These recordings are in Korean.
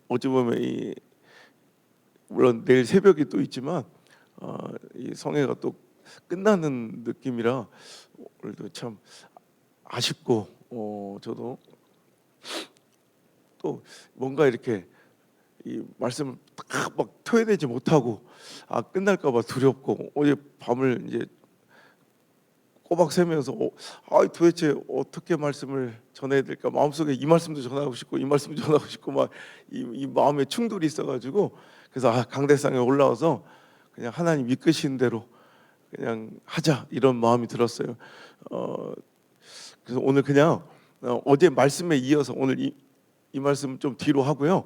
어찌 보면 물론 내일 새벽이 또 있지만 이 성회가 또 끝나는 느낌이라 오늘도 참 아쉽고 저도 또 뭔가 이렇게 이 말씀을 딱 막 토해내지 못하고 끝날까봐 두렵고 어제 밤을 이제 꼬박 새면서 도대체 어떻게 말씀을 전해야 될까, 마음속에 이 말씀도 전하고 싶고 이 말씀도 전하고 싶고 막 이 마음에 충돌이 있어가지고, 그래서 강대상에 올라와서 그냥 하나님 이끄시는 대로 그냥 하자 이런 마음이 들었어요. 그래서 오늘 그냥 어제 말씀에 이어서 오늘 이 말씀 좀 뒤로 하고요.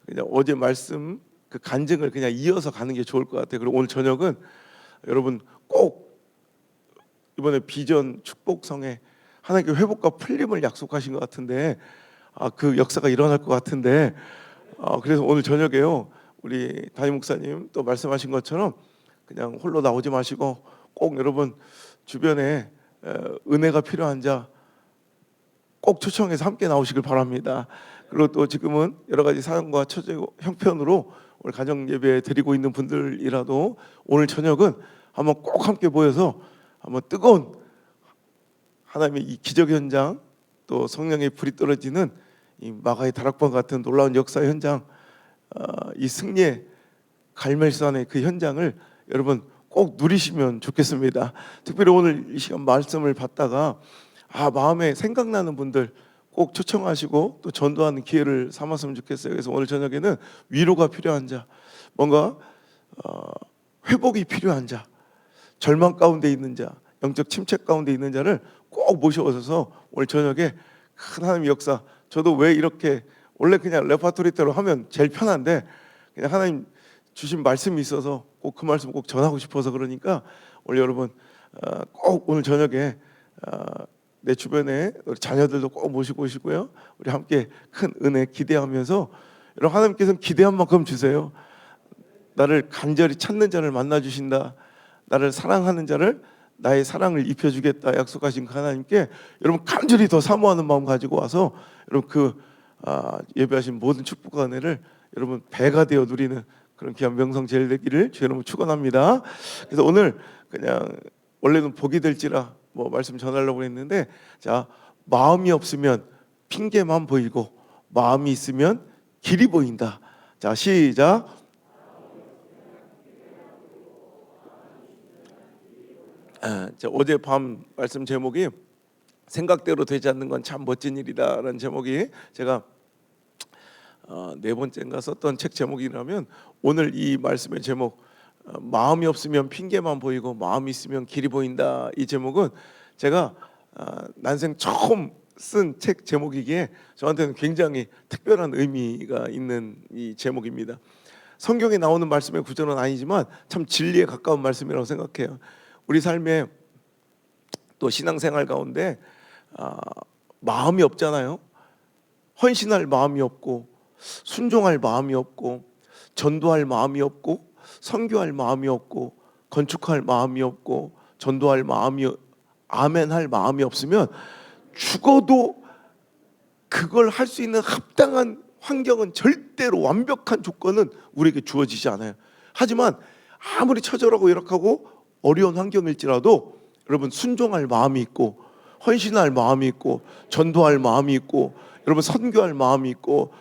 그냥 어제 말씀 그 간증을 그냥 이어서 가는 게 좋을 것 같아요. 그리고 오늘 저녁은 여러분 꼭 이번에 비전 축복성에 하나님께 회복과 풀림을 약속하신 것 같은데 그 역사가 일어날 것 같은데 그래서 오늘 저녁에요, 우리 담임 목사님 또 말씀하신 것처럼 그냥 홀로 나오지 마시고 꼭 여러분 주변에 은혜가 필요한 자 꼭 초청해서 함께 나오시길 바랍니다. 그리고 또 지금은 여러 가지 사연과 처제 형편으로 오늘 가정 예배 드리고 있는 분들이라도 오늘 저녁은 한번 꼭 함께 모여서 한번 뜨거운 하나님의 이 기적 현장, 또 성령의 불이 떨어지는 이 마가의 다락방 같은 놀라운 역사 현장, 이 승리의 갈멜산의 그 현장을 여러분 꼭 누리시면 좋겠습니다. 특별히 오늘 이 시간 말씀을 받다가 마음에 생각나는 분들 꼭 초청하시고 또 전도하는 기회를 삼았으면 좋겠어요. 그래서 오늘 저녁에는 위로가 필요한 자, 뭔가 회복이 필요한 자, 절망 가운데 있는 자, 영적 침체 가운데 있는 자를 꼭 모셔오셔서 오늘 저녁에 큰 하나님의 역사, 저도 왜 이렇게 원래 그냥 레파토리대로 하면 제일 편한데 그냥 하나님 주신 말씀이 있어서 꼭 그 말씀 꼭 전하고 싶어서 그러니까 오늘 여러분 꼭 오늘 저녁에 내 주변에 우리 자녀들도 꼭 모시고 오시고요, 우리 함께 큰 은혜 기대하면서 여러분 하나님께서는 기대한 만큼 주세요. 나를 간절히 찾는 자를 만나 주신다, 나를 사랑하는 자를 나의 사랑을 입혀주겠다 약속하신 그 하나님께 여러분 간절히 더 사모하는 마음 가지고 와서 여러분 그 예배하신 모든 축복과 은혜를 여러분 배가 되어 누리는 그런 귀한 명성 제일 되기를 주 여러분 축원합니다. 그래서 오늘 그냥 원래는 복이 될지라 말씀 전하려고 했는데, 자, 마음이 없으면 핑계만 보이고 마음이 있으면 길이 보인다. 자, 시작. 어제 밤 말씀 제목이 생각대로 되지 않는 건 참 멋진 일이다라는 제목이 제가 네 번째인가 썼던 책 제목이라면, 오늘 이 말씀의 제목 마음이 없으면 핑계만 보이고 마음이 있으면 길이 보인다, 이 제목은 제가 난생 처음 쓴 책 제목이기에 저한테는 굉장히 특별한 의미가 있는 이 제목입니다. 성경에 나오는 말씀의 구절은 아니지만 참 진리에 가까운 말씀이라고 생각해요. 우리 삶에 또 신앙생활 가운데 마음이 없잖아요. 헌신할 마음이 없고 순종할 마음이 없고 전도할 마음이 없고 선교할 마음이 없고 건축할 마음이 없고 전도할 마음이 아멘할 마음이 없으면 죽어도 그걸 할 수 있는 합당한 환경은, 절대로 완벽한 조건은 우리에게 주어지지 않아요. 하지만 아무리 처절하고 열악하고 어려운 환경일지라도 여러분 순종할 마음이 있고 헌신할 마음이 있고 전도할 마음이 있고 여러분 선교할 마음이 있고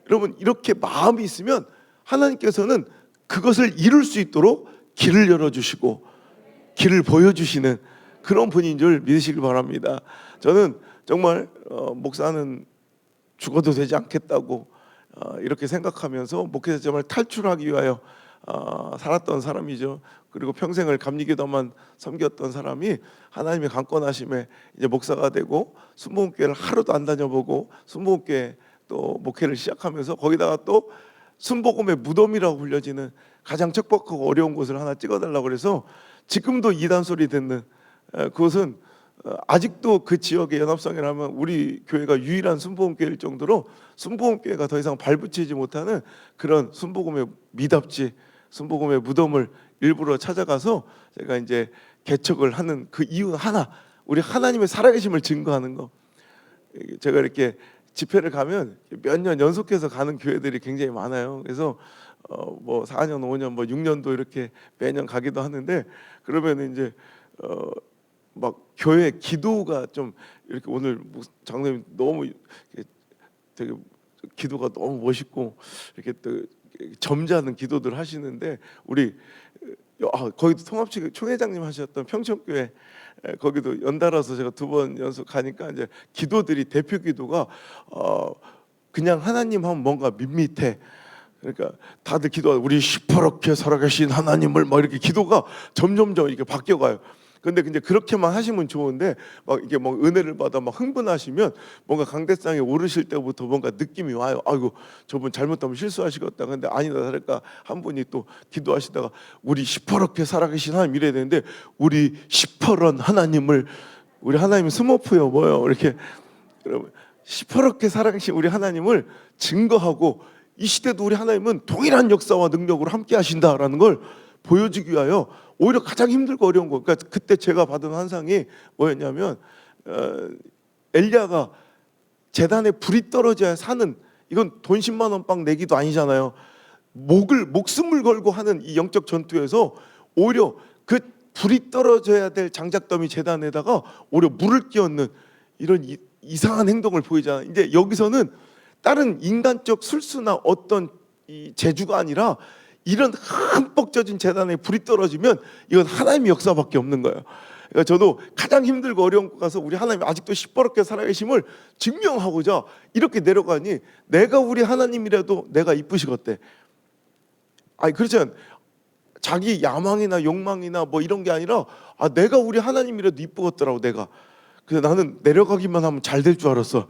여러분 이렇게 마음이 있으면 하나님께서는 그것을 이룰 수 있도록 길을 열어주시고 길을 보여주시는 그런 분인 줄 믿으시길 바랍니다. 저는 정말 목사는 죽어도 되지 않겠다고 이렇게 생각하면서 목회에서 정말 탈출하기 위하여 살았던 사람이죠. 그리고 평생을 감리교단만 섬겼던 사람이 하나님의 강권하심에 이제 목사가 되고 순복음교회를 하루도 안 다녀보고 순복음교회 또 목회를 시작하면서 거기다가 또 순복음의 무덤이라고 불려지는 가장 척박하고 어려운 곳을 하나 찍어달라고 그래서 지금도 이단 소리 듣는 그것은 아직도 그 지역의 연합성이라면 우리 교회가 유일한 순복음교회일 정도로 순복음교회가 더 이상 발붙이지 못하는 그런 순복음의 미답지, 순복음의 무덤을 일부러 찾아가서 제가 이제 개척을 하는 그 이유는 하나, 우리 하나님의 살아계심을 증거하는 거. 제가 이렇게 집회를 가면 몇 년 연속해서 가는 교회들이 굉장히 많아요. 그래서 뭐 4년, 5년, 뭐 6년도 이렇게 매년 가기도 하는데, 그러면 이제 막 교회 기도가 좀 이렇게, 오늘 장로님 너무 되게 기도가 너무 멋있고 이렇게 또 점잖은 기도들 하시는데, 우리 거기도 통합측 총회장님 하셨던 평촌교회, 거기도 연달아서 제가 2번 연속 가니까 이제 기도들이, 대표 기도가 그냥 하나님 하면 뭔가 밋밋해. 그러니까 다들 기도하고 우리 시퍼렇게 살아계신 하나님을 막 이렇게 기도가 점점점 이렇게 바뀌어가요. 근데 그렇게만 하시면 좋은데, 막 이게 뭐 은혜를 받아 막 흥분하시면 뭔가 강대상에 오르실 때부터 뭔가 느낌이 와요. 아이고, 저분 잘못하면 실수하시겠다. 근데 아니다 다를까 한 분이 또 기도하시다가 우리 시퍼렇게 살아계신 하나님 이래야 되는데, 우리 시퍼런 하나님을, 우리 하나님 스머프요 뭐요 이렇게, 여러분 시퍼렇게 살아계신 우리 하나님을 증거하고, 이 시대도 우리 하나님은 동일한 역사와 능력으로 함께 하신다라는 걸 보여주기 위하여 오히려 가장 힘들고 어려운 거. 그러니까 그때 제가 받은 환상이 뭐였냐면, 엘리야가 제단에 불이 떨어져야 사는, 이건 돈 10만 원 빵 내기도 아니잖아요. 목숨을 걸고 하는 이 영적 전투에서 오히려 그 불이 떨어져야 될 장작더미 제단에다가 오히려 물을 끼얹는 이런 이상한 행동을 보이잖아요. 이제 여기서는 다른 인간적 술수나 어떤 이 재주가 아니라, 이런 흠뻑 젖은 제단에 불이 떨어지면 이건 하나님의 역사밖에 없는 거예요. 그러니까 저도 가장 힘들고 어려운 곳 가서 우리 하나님 아직도 시퍼렇게 살아계심을 증명하고자 이렇게 내려가니, 내가 우리 하나님이라도 내가 이쁘시겠대. 아니 그렇잖아요. 자기 야망이나 욕망이나 뭐 이런 게 아니라, 내가 우리 하나님이라도 이쁘겠더라고 내가. 그래서 나는 내려가기만 하면 잘 될 줄 알았어.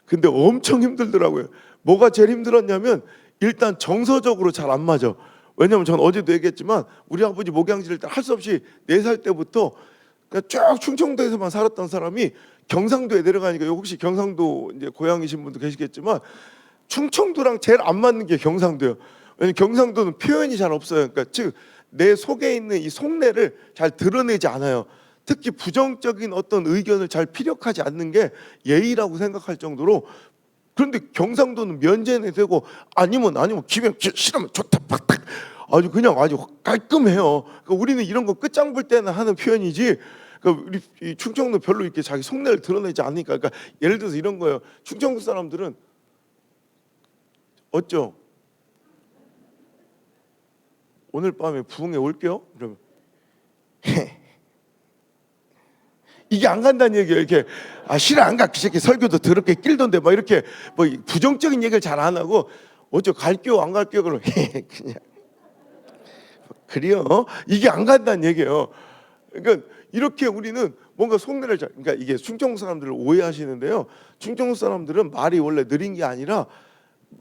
근데 엄청 힘들더라고요. 뭐가 제일 힘들었냐면, 일단 정서적으로 잘 안 맞아. 왜냐면 전 어제도 얘기했지만, 우리 아버지 목양지를 할 수 없이 4살 때부터 그냥 쭉 충청도에서만 살았던 사람이 경상도에 내려가니까, 혹시 경상도 이제 고향이신 분도 계시겠지만 충청도랑 제일 안 맞는 게 경상도예요. 왜냐면 경상도는 표현이 잘 없어요. 그러니까 즉 내 속에 있는 이 속내를 잘 드러내지 않아요. 특히 부정적인 어떤 의견을 잘 피력하지 않는 게 예의라고 생각할 정도로. 그런데 경상도는 면제내 되고, 아니면 기면 싫으면 좋다 팍팍, 아주 그냥 아주 깔끔해요. 그러니까 우리는 이런 거 끝장 볼 때는 하는 표현이지, 그러니까 우리 이 충청도 별로 이렇게 자기 속내를 드러내지 않으니까. 그러니까 예를 들어서 이런 거예요. 충청도 사람들은 어쩌? 오늘 밤에 부흥회 올게요. 그러면 이게 안 간다는 얘기예요. 이렇게 싫어 안 가. 그 새끼 설교도 더럽게 낄던데 막 이렇게 뭐 부정적인 얘기를 잘 안 하고, 어쩌 갈게요 안 갈게요 그러면 그냥 그래요. 이게 안 간다는 얘기예요. 그러니까 이렇게 우리는 뭔가 속내를 그러니까 이게 충청도 사람들을 오해하시는데요. 충청도 사람들은 말이 원래 느린 게 아니라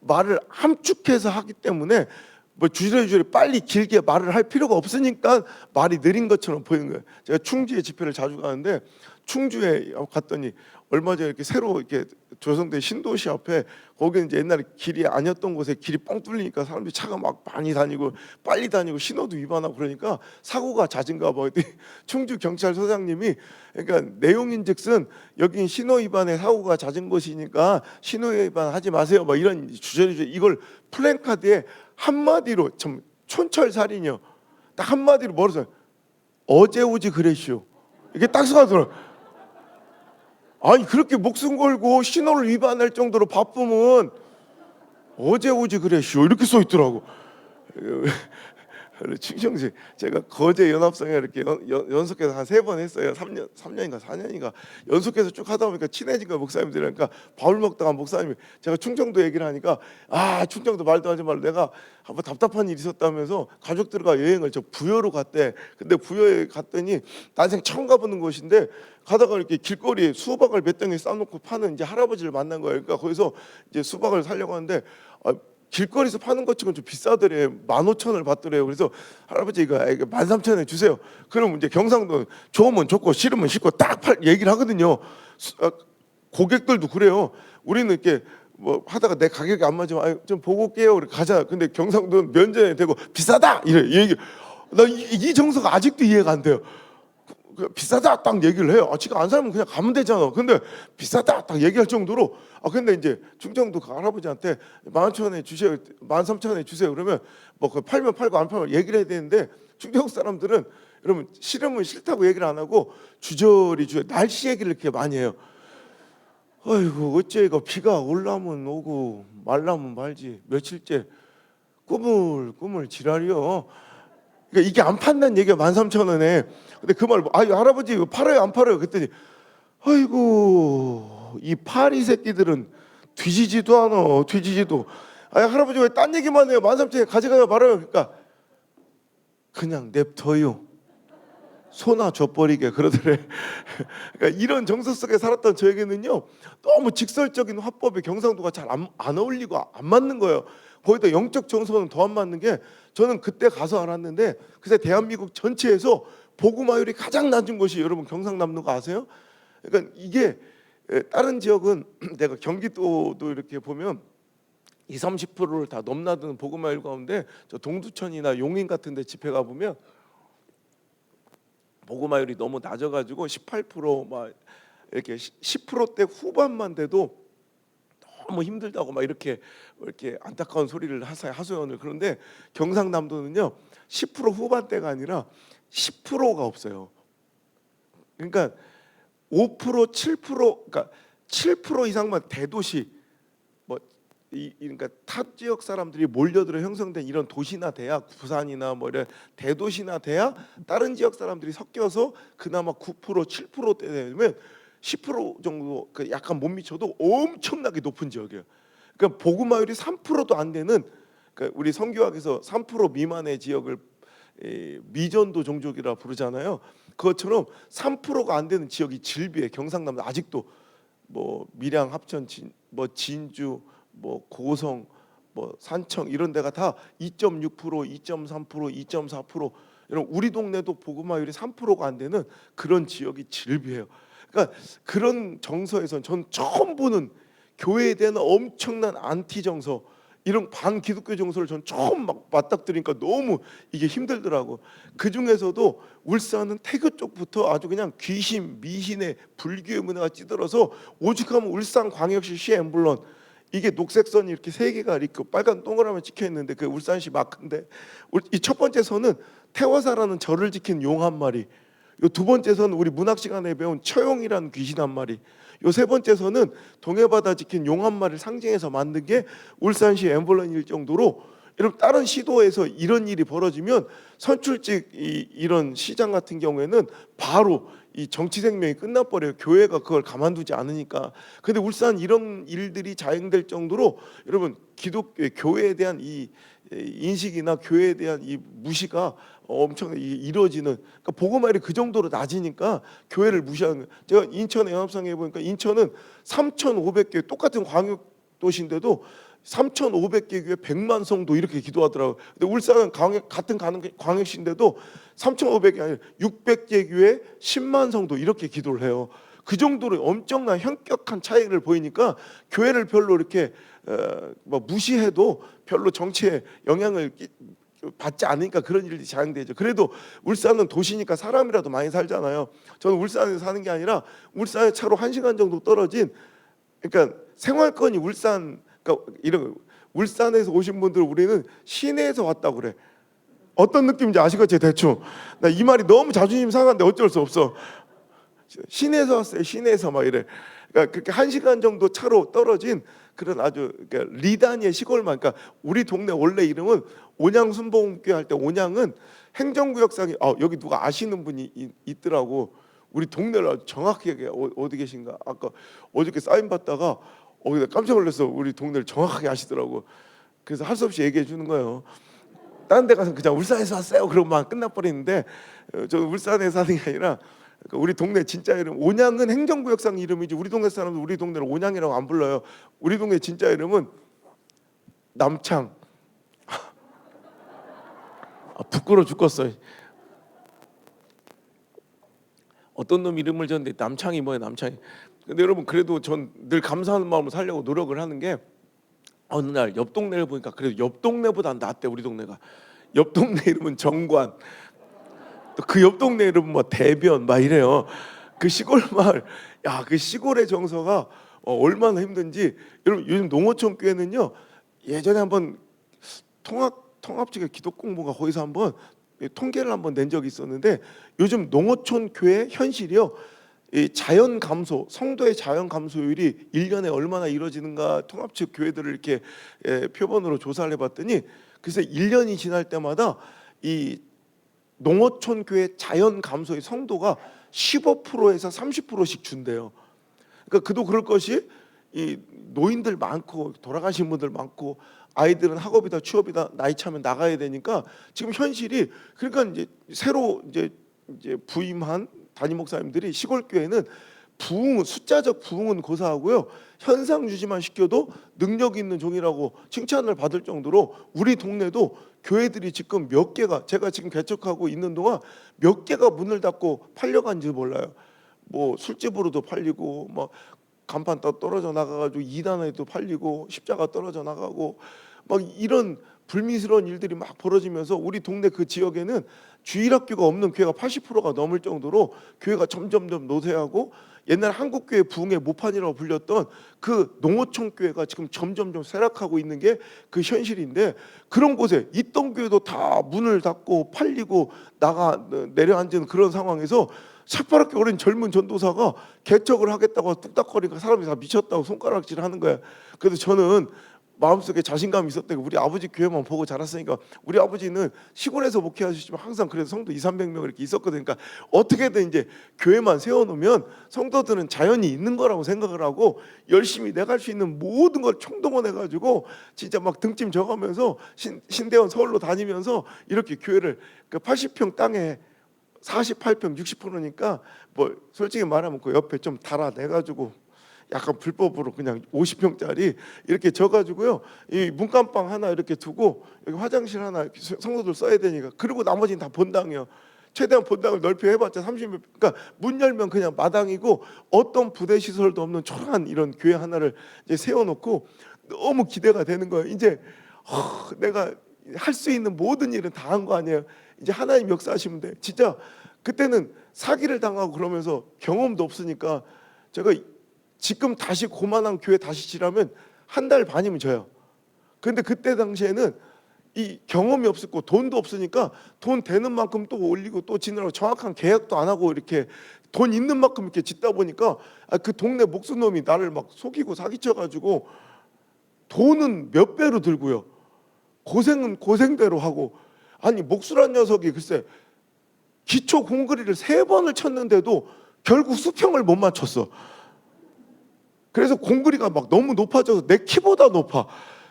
말을 함축해서 하기 때문에, 뭐 주저리 빨리 길게 말을 할 필요가 없으니까 말이 느린 것처럼 보이는 거예요. 제가 충주에 집회를 자주 가는데, 충주에 갔더니 얼마 전에 이렇게 새로 이렇게 조성된 신도시 앞에, 거기는 이제 옛날에 길이 아니었던 곳에 길이 뻥 뚫리니까 사람들이 차가 막 많이 다니고 빨리 다니고 신호도 위반하고 그러니까 사고가 잦은가 봐. 충주 경찰서장님이, 그러니까 내용인즉슨 여기 신호 위반에 사고가 잦은 곳이니까 신호 위반하지 마세요. 막 이런 주저리 이걸 플랜카드에 한마디로, 참 촌철살인이요. 딱 한마디로 뭐라서, 어제 오지 그랬시오. 이게 딱 써가더라고요. 아니 그렇게 목숨 걸고 신호를 위반할 정도로 바쁘면 어제 오지 그랬시오 이렇게 써 있더라고. 충청시 제가 거제 연합성에 이렇게 연속해서 한 3번 했어요. 3년인가 4년인가 연속해서 쭉 하다 보니까 친해진 거야 목사님들이랑. 그러니까 밥을 먹다가 목사님이, 제가 충청도 얘기를 하니까, 충청도 말도 하지 말고, 내가 한번 답답한 일이 있었다면서 가족들과 여행을 저 부여로 갔대. 근데 부여에 갔더니 난생 처음 가보는 곳인데, 가다가 이렇게 길거리에 수박을 몇 덩이 싸놓고 파는 이제 할아버지를 만난 거예요. 그러니까 거기서 이제 수박을 사려고 하는데, 길거리에서 파는 것 치고는 좀 비싸더래. 15,000원을 받더래요. 그래서 할아버지 이거 13,000원에 주세요. 그럼 이제 경상도 좋으면 좋고 싫으면 싫고 딱 얘기를 하거든요. 고객들도 그래요. 우리는 이렇게 뭐 하다가 내 가격이 안 맞으면 좀 보고 올게요. 그래 가자. 근데 경상도는 면제되고 비싸다 이래 얘기. 나 이 정서가 아직도 이해가 안 돼요. 비싸다 딱 얘기를 해요. 지가 안 살면 그냥 가면 되잖아. 근데 비싸다 딱 얘기할 정도로 근데 이제 충청도 그 할아버지한테 15,000원에 주세요, 13,000원에 주세요. 그러면 뭐 그 팔면 팔고 안 팔면 얘기를 해야 되는데 충청 사람들은 여러분 싫으면 싫다고 얘기를 안 하고 주저리 날씨 얘기를 이렇게 많이 해요. 아이고 어째 이거 비가 올라면 오고 말라면 말지 며칠째 꾸물꾸물 지랄이요. 그러니까 이게 안 판다는 얘기야 13,000원에. 근데 그 말 할아버지 이거 팔아요 안 팔아요? 그랬더니 아이고 이 파리 새끼들은 뒤지지도 않아. 뒤지지도. 할아버지 왜 딴 얘기만 해요? 13,000원에 가져가요 말아요. 그러니까 그냥 냅둬요. 소나 줘버리게 그러더래. 그러니까 이런 정서 속에 살았던 저에게는요 너무 직설적인 화법에 경상도가 잘 안 어울리고 안 맞는 거예요. 거기다 영적 정서는 더 안 맞는 게 저는 그때 가서 알았는데 그새 대한민국 전체에서 복음화율이 가장 낮은 곳이 여러분 경상남도 거 아세요? 그러니까 이게 다른 지역은 내가 경기도도 이렇게 보면 20-30%를 다 넘나드는 복음화율 가운데 저 동두천이나 용인 같은 데 집회 가 보면 복음화율이 너무 낮아가지고 18%막 이렇게 10%대 후반만 돼도 너무 힘들다고 막 이렇게 안타까운 소리를 하소연을. 그런데 경상남도는요 10% 후반대가 아니라 10%가 없어요. 그러니까 5% 7% 그러니까 7% 이상만 대도시 그러니까 타 지역 사람들이 몰려들어 형성된 이런 도시나 돼야 부산이나 뭐 이런 대도시나 돼야 다른 지역 사람들이 섞여서 그나마 9% 7%대 되면 10% 정도 약간 못 미쳐도 엄청나게 높은 지역이에요. 그러니까 복음화율이 3%도 안 되는 그러니까 우리 선교학에서 3% 미만의 지역을 미전도 종족이라 부르잖아요. 그것처럼 3%가 안 되는 지역이 질비해. 경상남도 아직도 뭐 밀양, 합천, 진주, 뭐 고성, 뭐 산청 이런 데가 다 2.6%, 2.3%, 2.4%. 여러분 우리 동네도 복음화율이 3%가 안 되는 그런 지역이 질비해요. 그러니까 그런 정서에선 전 처음 보는 교회에 대한 엄청난 안티 정서, 이런 반기독교 정서를 전 처음 막 맞닥뜨리니까 너무 이게 힘들더라고. 그 중에서도 울산은 태교 쪽부터 아주 그냥 귀신, 미신의 불교의 문화가 찌들어서 오죽하면 울산광역시 시 엠블럼 이게 녹색 선이 이렇게 세 개가 이렇게 빨간 동그라미 찍혀 있는데 그 울산시 마크인데 이 첫 번째 선은 태화사라는 절을 지킨 용 한 마리, 요 두 번째 선은 우리 문학 시간에 배운 처용이라는 귀신 한 마리, 요 세 번째 선은 동해바다 지킨 용 한 마리를 상징해서 만든 게 울산시 엠블럼일 정도로, 여러분 다른 시도에서 이런 일이 벌어지면 선출직 이런 시장 같은 경우에는 바로 이 정치 생명이 끝나버려요. 교회가 그걸 가만두지 않으니까. 근데 울산 이런 일들이 자행될 정도로 여러분 기독교 교회에 대한 이 인식이나 교회에 대한 이 무시가 엄청 이루어지는, 그러니까 복음화율이 그 정도로 낮으니까 교회를 무시하는 거예요. 제가 인천 연합상에 보니까 인천은 3,500개 똑같은 광역 도시인데도 3,500개 교회 100만 성도 이렇게 기도하더라고요. 근데 울산은 같은 광역시인데도 3,500개 아니라 600개 교회 10만 성도 이렇게 기도를 해요. 그 정도로 엄청난 현격한 차이를 보이니까 교회를 별로 이렇게 뭐 무시해도 별로 정치에 영향을 받지 않으니까 그런 일이 자행되죠. 그래도 울산은 도시니까 사람이라도 많이 살잖아요. 저는 울산에서 사는 게 아니라 울산에 차로 1시간 정도 떨어진, 그러니까 생활권이 울산, 그러니까 이런 울산에서 오신 분들 우리는 시내에서 왔다고 그래. 어떤 느낌인지 아시겠지 대충. 나 이 말이 너무 자존심 상한데 어쩔 수 없어. 시내에서 왔어요. 시내에서 막 이래. 그러니까 그렇게 1시간 정도 차로 떨어진 그런 아주 그러니까 리단의 시골만. 그러니까 우리 동네 원래 이름은 온양 순복음교회 할 때 온양은 행정구역상에 여기 누가 아시는 분이 있더라고. 우리 동네를 아주 정확하게 어디 계신가? 아까 어저께 사인 받다가 깜짝 놀랐어. 우리 동네를 정확하게 아시더라고. 그래서 할 수 없이 얘기해 주는 거예요. 다른 데 가서 그냥 울산에서 왔어요 그러고만 끝나버리는데 저는 울산에 사는 게 아니라 우리 동네 진짜 이름, 온양은 행정구역상 이름이지 우리 동네 사람들 우리 동네를 온양이라고 안 불러요. 우리 동네 진짜 이름은 남창. 부끄러워 죽겠어. 어떤 놈 이름을 줬는데 남창이 뭐야 남창이. 근데 여러분 그래도 전 늘 감사하는 마음으로 살려고 노력을 하는 게, 어느 날 옆 동네를 보니까 그래도 옆 동네보다 낫대. 우리 동네가 옆 동네 이름은 정관. 또 그 옆 동네 이름 뭐 대변 막 이래요. 그 시골 마을, 야, 그 시골의 정서가 얼마나 힘든지. 여러분 요즘 농어촌 교회는요, 예전에 한번 통합지가 기독공부가 거기서 한번 통계를 한번 낸 적이 있었는데, 요즘 농어촌 교회 현실이요, 이 자연 감소, 성도의 자연 감소율이 1년에 얼마나 이루어지는가 통합 측 교회들을 이렇게 표본으로 조사를 해봤더니, 그래서 1년이 지날 때마다 이 농어촌 교회 자연 감소의 성도가 15%에서 30%씩 준대요. 그러니까 그도 그럴 것이, 이 노인들 많고 돌아가신 분들 많고 아이들은 학업이다 취업이다 나이 차면 나가야 되니까 지금 현실이, 그러니까 이제 새로 이제 부임한 담임 목사님들이 시골 교회는 부흥, 숫자적 부흥은 고사하고요, 현상 유지만 시켜도 능력 있는 종이라고 칭찬을 받을 정도로 우리 동네도 교회들이 지금 몇 개가, 제가 지금 개척하고 있는 동안 몇 개가 문을 닫고 팔려간지 몰라요. 뭐 술집으로도 팔리고, 뭐 간판 떨어져 나가가지고 이단에도 팔리고, 십자가 떨어져 나가고, 막 이런 불미스러운 일들이 막 벌어지면서 우리 동네 그 지역에는 주일학교가 없는 교회가 80%가 넘을 정도로 교회가 점점점 노쇠하고, 옛날 한국교회 부흥의 모판이라고 불렸던 그 농어촌 교회가 지금 점점점 쇠락하고 있는 게 그 현실인데, 그런 곳에 있던 교회도 다 문을 닫고 팔리고 내려앉은 그런 상황에서 새파랗게 어린 젊은 전도사가 개척을 하겠다고 뚝딱거리니까 사람이 다 미쳤다고 손가락질을 하는 거야. 그래서 저는 마음속에 자신감이 있었던 게, 우리 아버지 교회만 보고 자랐으니까, 우리 아버지는 시골에서 목회하시지만 항상 그래도 성도 200~300명 이렇게 있었거든요. 그러니까 어떻게든 이제 교회만 세워놓으면 성도들은 자연이 있는 거라고 생각을 하고 열심히 내가 할 수 있는 모든 걸 총동원해가지고 진짜 막 등짐 져가면서 신대원 서울로 다니면서 이렇게 교회를, 그 80평 땅에 48평 60%니까 뭐 솔직히 말하면 그 옆에 좀 달아내가지고 약간 불법으로 그냥 50평짜리 이렇게 져가지고요, 이 문간방 하나 이렇게 두고 여기 화장실 하나 성도들 써야 되니까, 그리고 나머지는 다 본당이요. 최대한 본당을 넓혀 해봤자 30몇, 그러니까 문 열면 그냥 마당이고 어떤 부대 시설도 없는 초라한 이런 교회 하나를 이제 세워놓고 너무 기대가 되는 거예요. 이제 내가 할 수 있는 모든 일은 다 한 거 아니에요. 이제 하나님 역사하시면 돼. 진짜 그때는 사기를 당하고 그러면서 경험도 없으니까, 제가 지금 다시 고만한 교회 다시 지라면 한 달 반이면 져요. 그런데 그때 당시에는 이 경험이 없었고 돈도 없으니까 돈 되는 만큼 또 올리고 또 지느라고 정확한 계약도 안 하고 이렇게 돈 있는 만큼 이렇게 짓다 보니까, 그 동네 목수놈이 나를 막 속이고 사기쳐가지고 돈은 몇 배로 들고요, 고생은 고생대로 하고. 아니 목수란 녀석이 글쎄 기초 공그리를 3번을 쳤는데도 결국 수평을 못 맞췄어. 그래서 공그리가 막 너무 높아져서 내 키보다 높아.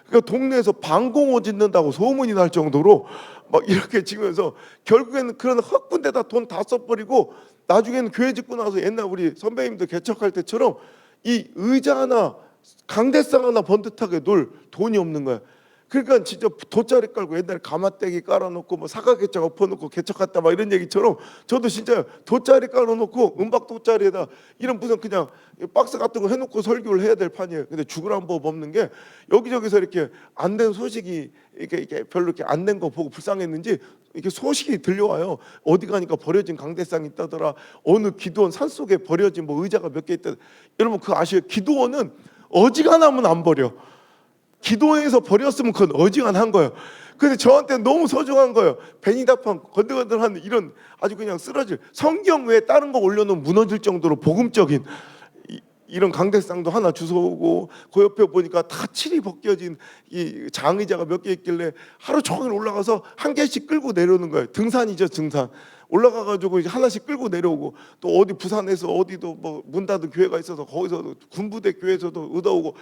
그러니까 동네에서 방공호 짓는다고 소문이 날 정도로 막 이렇게 지면서 결국에는 그런 헛군데다 돈 다 써버리고, 나중에는 교회 짓고 나서 옛날 우리 선배님들 개척할 때처럼 이 의자 하나, 강대상 하나 번듯하게 놀 돈이 없는 거야. 그러니까 진짜 돗자리 깔고 옛날에 가마떼기 깔아놓고 뭐 사각개짝 엎어놓고 개척했다 막 이런 얘기처럼, 저도 진짜 돗자리 깔아놓고 은박 돗자리에다 이런 무슨 그냥 박스 같은 거 해놓고 설교를 해야 될 판이에요. 근데 죽으란 법 없는 게, 여기저기서 이렇게 안 된 소식이 이렇게 별로 이렇게 안 된 거 보고 불쌍했는지 이렇게 소식이 들려와요. 어디 가니까 버려진 강대상이 있다더라. 어느 기도원 산속에 버려진 뭐 의자가 몇 개 있다. 여러분 그거 아시죠? 기도원은 어지간하면 안 버려. 기도회에서 버렸으면 그건 어지간한 거예요. 근데 저한테 너무 소중한 거예요. 베니다판 건들건들한 이런 아주 그냥 쓰러질, 성경 외에 다른 거 올려놓으면 무너질 정도로 복음적인 이런 강대상도 하나 주워오고, 그 옆에 보니까 다 칠이 벗겨진 이 장의자가 몇 개 있길래 하루 종일 올라가서 한 개씩 끌고 내려오는 거예요. 등산이죠, 등산. 올라가가지고 이제 하나씩 끌고 내려오고, 또 어디 부산에서 어디도 뭐 문 닫은 교회가 있어서 거기서 군부대 교회에서도 얻어오고,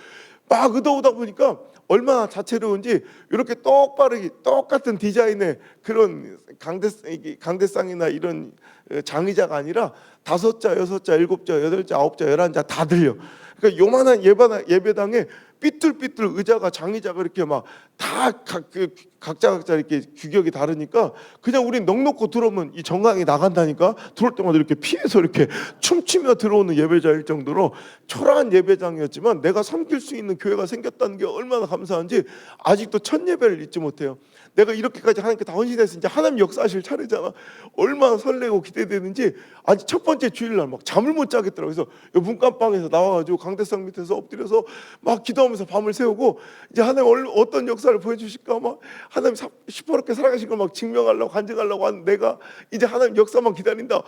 막 얻어오다 보니까 얼마나 자체로운지, 이렇게 똑같은 디자인의 그런 강대상이나 이런 장의자가 아니라 5자, 6자, 7자, 8자, 9자, 11자 다 들려. 그러니까 요만한 예배당에 삐뚤삐뚤 의자가 장의자가 이렇게 막 다 각자 이렇게 규격이 다르니까 그냥 우린 넉넉고 들어오면 이 정강이 나간다니까 들어올 때마다 이렇게 피해서 이렇게 춤추며 들어오는 예배자일 정도로 초라한 예배장이었지만 내가 섬길 수 있는 교회가 생겼다는 게 얼마나 감사한지 아직도 첫 예배를 잊지 못해요. 내가 이렇게까지 하나님께 다 헌신해서 이제 하나님 역사하실 차례잖아. 얼마나 설레고 기대되는지 아직 첫 번째 주일날 막 잠을 못 자겠더라고요. 그래서 문간방에서 나와가지고 강대상 밑에서 엎드려서 막 기도하면서 밤을 새우고 이제 하나님 어떤 역사를 보여주실까 막 하나님 시퍼렇게 살아가신 걸 막 증명하려고 간증하려고 하는 내가 이제 하나님 역사만 기다린다.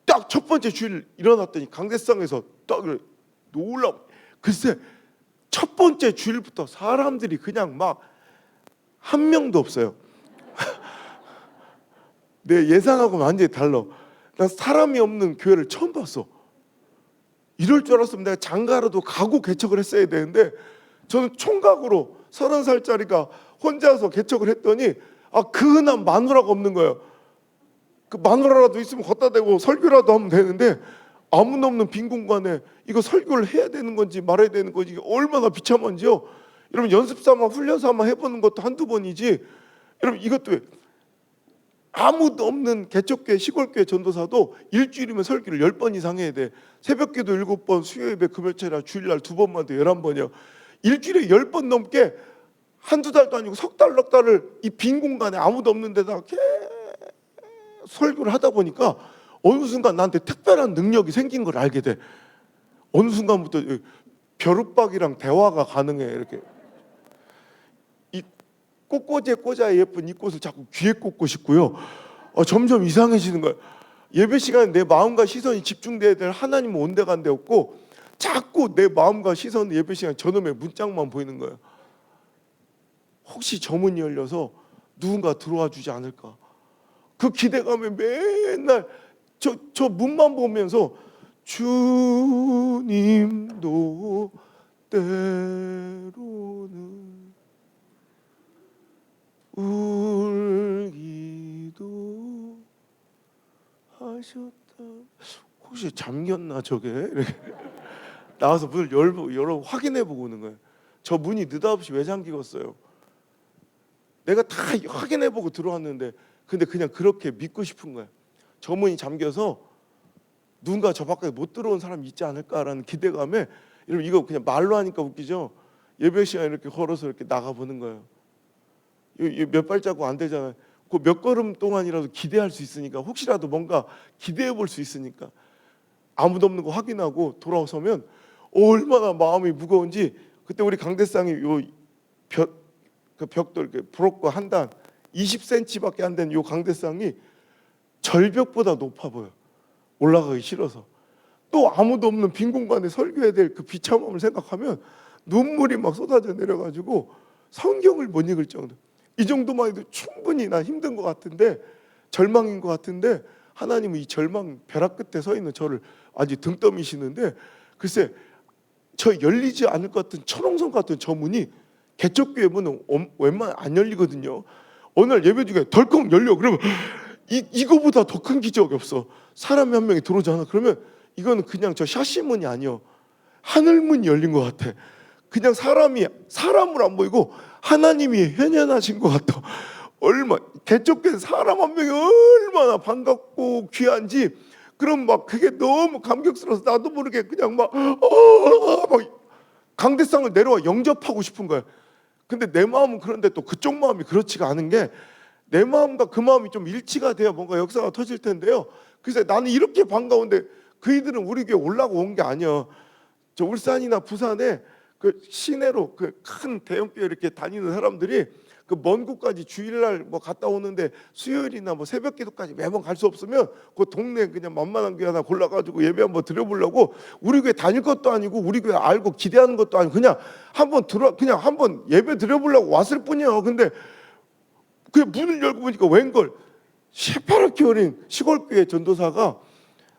딱 첫 번째 주일 일어났더니 강대상에서 딱 놀라. 글쎄 첫 번째 주일부터 사람들이 그냥 막 한 명도 없어요. 내 예상하고는 완전히 달라. 난 사람이 없는 교회를 처음 봤어. 이럴 줄 알았으면 내가 장가라도 가고 개척을 했어야 되는데 저는 총각으로 30살짜리가 혼자서 개척을 했더니 그 흔한 마누라가 없는 거예요. 그 마누라라도 있으면 걷다 대고 설교라도 하면 되는데 아무도 없는 빈 공간에 이거 설교를 해야 되는 건지 말아야 되는 건지 이게 얼마나 비참한지요. 여러분 연습 삼아 훈련 삼아 해보는 것도 한두 번이지. 여러분 이것도 아무도 없는 개척교회 시골교회 전도사도 일주일이면 설교를 10번 이상 해야 돼. 새벽기도 7번, 수요예배 금요일날 주일날 2번만 돼 11번이요. 일주일에 10번 넘게 한두 달도 아니고 석 달, 넉 달을 이 빈 공간에 아무도 없는 데다가 계속 설교를 하다 보니까 어느 순간 나한테 특별한 능력이 생긴 걸 알게 돼. 어느 순간부터 벼룩박이랑 대화가 가능해. 이렇게 이 꽃꽂이에 꽂아야 예쁜 이 꽃을 자꾸 귀에 꽂고 싶고요. 점점 이상해지는 거예요. 예배 시간에 내 마음과 시선이 집중돼야 될 하나님은 온데간데 없고 자꾸 내 마음과 시선 예배 시간 저놈의 문짝만 보이는 거예요. 혹시 저 문이 열려서 누군가 들어와 주지 않을까? 그 기대감에 맨날 저 문만 보면서 주님도 때로는 울기도 하셨다. 혹시 잠겼나 저게? 이렇게 나와서 문을 열어 확인해 보고 오는 거예요. 저 문이 느닷없이 왜 잠기겠어요? 내가 다 확인해 보고 들어왔는데 근데 그냥 그렇게 믿고 싶은 거예요. 저 문이 잠겨서 누군가 저 밖에 못 들어온 사람이 있지 않을까라는 기대감에 여러분 이거 그냥 말로 하니까 웃기죠. 예배 시간에 이렇게 걸어서 이렇게 나가보는 거예요. 몇 발자국 안 되잖아요. 그 몇 걸음 동안이라도 기대할 수 있으니까 혹시라도 뭔가 기대해 볼 수 있으니까 아무도 없는 거 확인하고 돌아서면 얼마나 마음이 무거운지 그때 우리 강대상이 그 벽돌 이렇게 브로커 한 단 20cm밖에 안 된 요 강대상이 절벽보다 높아 보여. 올라가기 싫어서. 또 아무도 없는 빈 공간에 설교해야 될 그 비참함을 생각하면 눈물이 막 쏟아져 내려가지고 성경을 못 읽을 정도. 이 정도만 해도 충분히 난 힘든 것 같은데 절망인 것 같은데 하나님은 이 절망 벼락 끝에 서 있는 저를 아주 등 떠미시는데 글쎄 저 열리지 않을 것 같은 천홍성 같은 저 문이 개척교회 문은 웬만하면 안 열리거든요. 어느 날 예배 중에 덜컥 열려. 그러면 이거보다 더 큰 기적이 없어. 사람이 한 명이 들어오잖아. 그러면 이거는 그냥 저 샤시 문이 아니요. 하늘 문이 열린 것 같아. 그냥 사람을 안 보이고 하나님이 현현하신 것 같아. 개척교회 사람 한 명이 얼마나 반갑고 귀한지. 그럼 막 그게 너무 감격스러워서 나도 모르게 그냥 막 강대상을 내려와 영접하고 싶은 거야. 근데 내 마음은 그런데 또 그쪽 마음이 그렇지가 않은 게 내 마음과 그 마음이 좀 일치가 돼야 뭔가 역사가 터질 텐데요. 그래서 나는 이렇게 반가운데 그이들은 우리 교회 올라온 게 아니야. 저 울산이나 부산에 그 시내로 그 큰 대형교회 이렇게 다니는 사람들이 그 먼 곳까지 주일날 뭐 갔다 오는데 수요일이나 뭐 새벽기도까지 매번 갈 수 없으면 그 동네 그냥 만만한 교회 하나 골라가지고 예배 한번 드려보려고 우리 교회 다닐 것도 아니고 우리 교회 알고 기대하는 것도 아니고 그냥 한번 예배 드려보려고 왔을 뿐이에요. 근데 그 문을 열고 보니까 웬걸 시퍼렇게 어린 시골교회 전도사가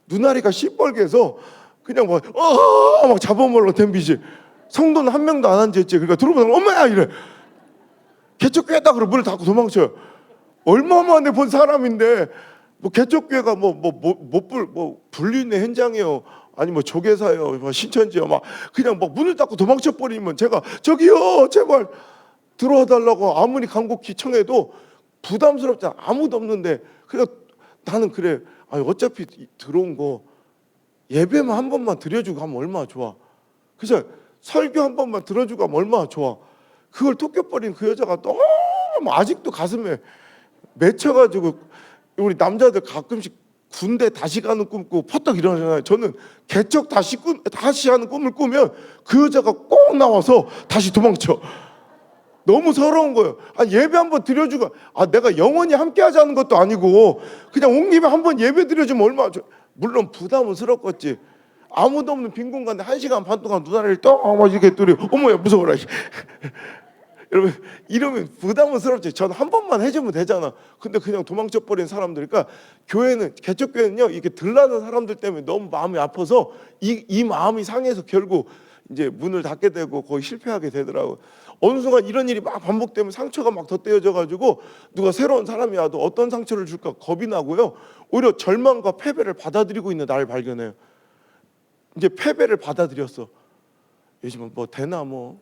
눈알이가 시뻘게 해서 그냥 막 잡아먹으러 덤비지. 성도는 한 명도 안 앉았지. 그러니까 들어보면 엄마야 이래. 개척교회다 그러고 문을 닫고 도망쳐요. 얼마 만에 본 사람인데 뭐 개척교회가 불륜의 현장이에요. 아니 뭐 조계사요, 뭐 신천지요, 막 그냥 막 문을 닫고 도망쳐 버리면 제가 저기요 제발 들어와 달라고 아무리 간곡히 청해도 부담스럽잖아. 아무도 없는데 그냥 나는 그래. 아니 어차피 들어온 거 예배만 한 번만 드려주고 하면 얼마나 좋아. 그죠? 설교 한 번만 들어주고 하면 얼마나 좋아. 그걸 톡겨버린 그 여자가 너무 아직도 가슴에 맺혀가지고 우리 남자들 가끔씩 군대 다시 가는 꿈 꾸고 퍼뜩 일어나잖아요. 저는 개척 다시 하는 꿈을 꾸면 그 여자가 꼭 나와서 다시 도망쳐. 너무 서러운 거예요. 아, 예배 한번 드려주고, 내가 영원히 함께 하자는 것도 아니고 그냥 온 김에 한번 예배 드려주면 얼마나 좋아. 물론 부담은 스럽겠지. 아무도 없는 빈 공간에 1시간 반 동안 누나를 막 이렇게 뚫려. 어머야 무서워라. 여러분 이러면 부담은 스럽지. 전 한 번만 해주면 되잖아. 근데 그냥 도망쳐 버린 사람들. 그러니까 교회는, 개척교회는요, 이렇게 들라는 사람들 때문에 너무 마음이 아파서 이 마음이 상해서 결국 이제 문을 닫게 되고 거의 실패하게 되더라고. 어느 순간 이런 일이 막 반복되면 상처가 막 덧대어져 가지고 누가 새로운 사람이 와도 어떤 상처를 줄까 겁이 나고요. 오히려 절망과 패배를 받아들이고 있는 나를 발견해요. 이제 패배를 받아들였어. 요즘은 뭐 되나 뭐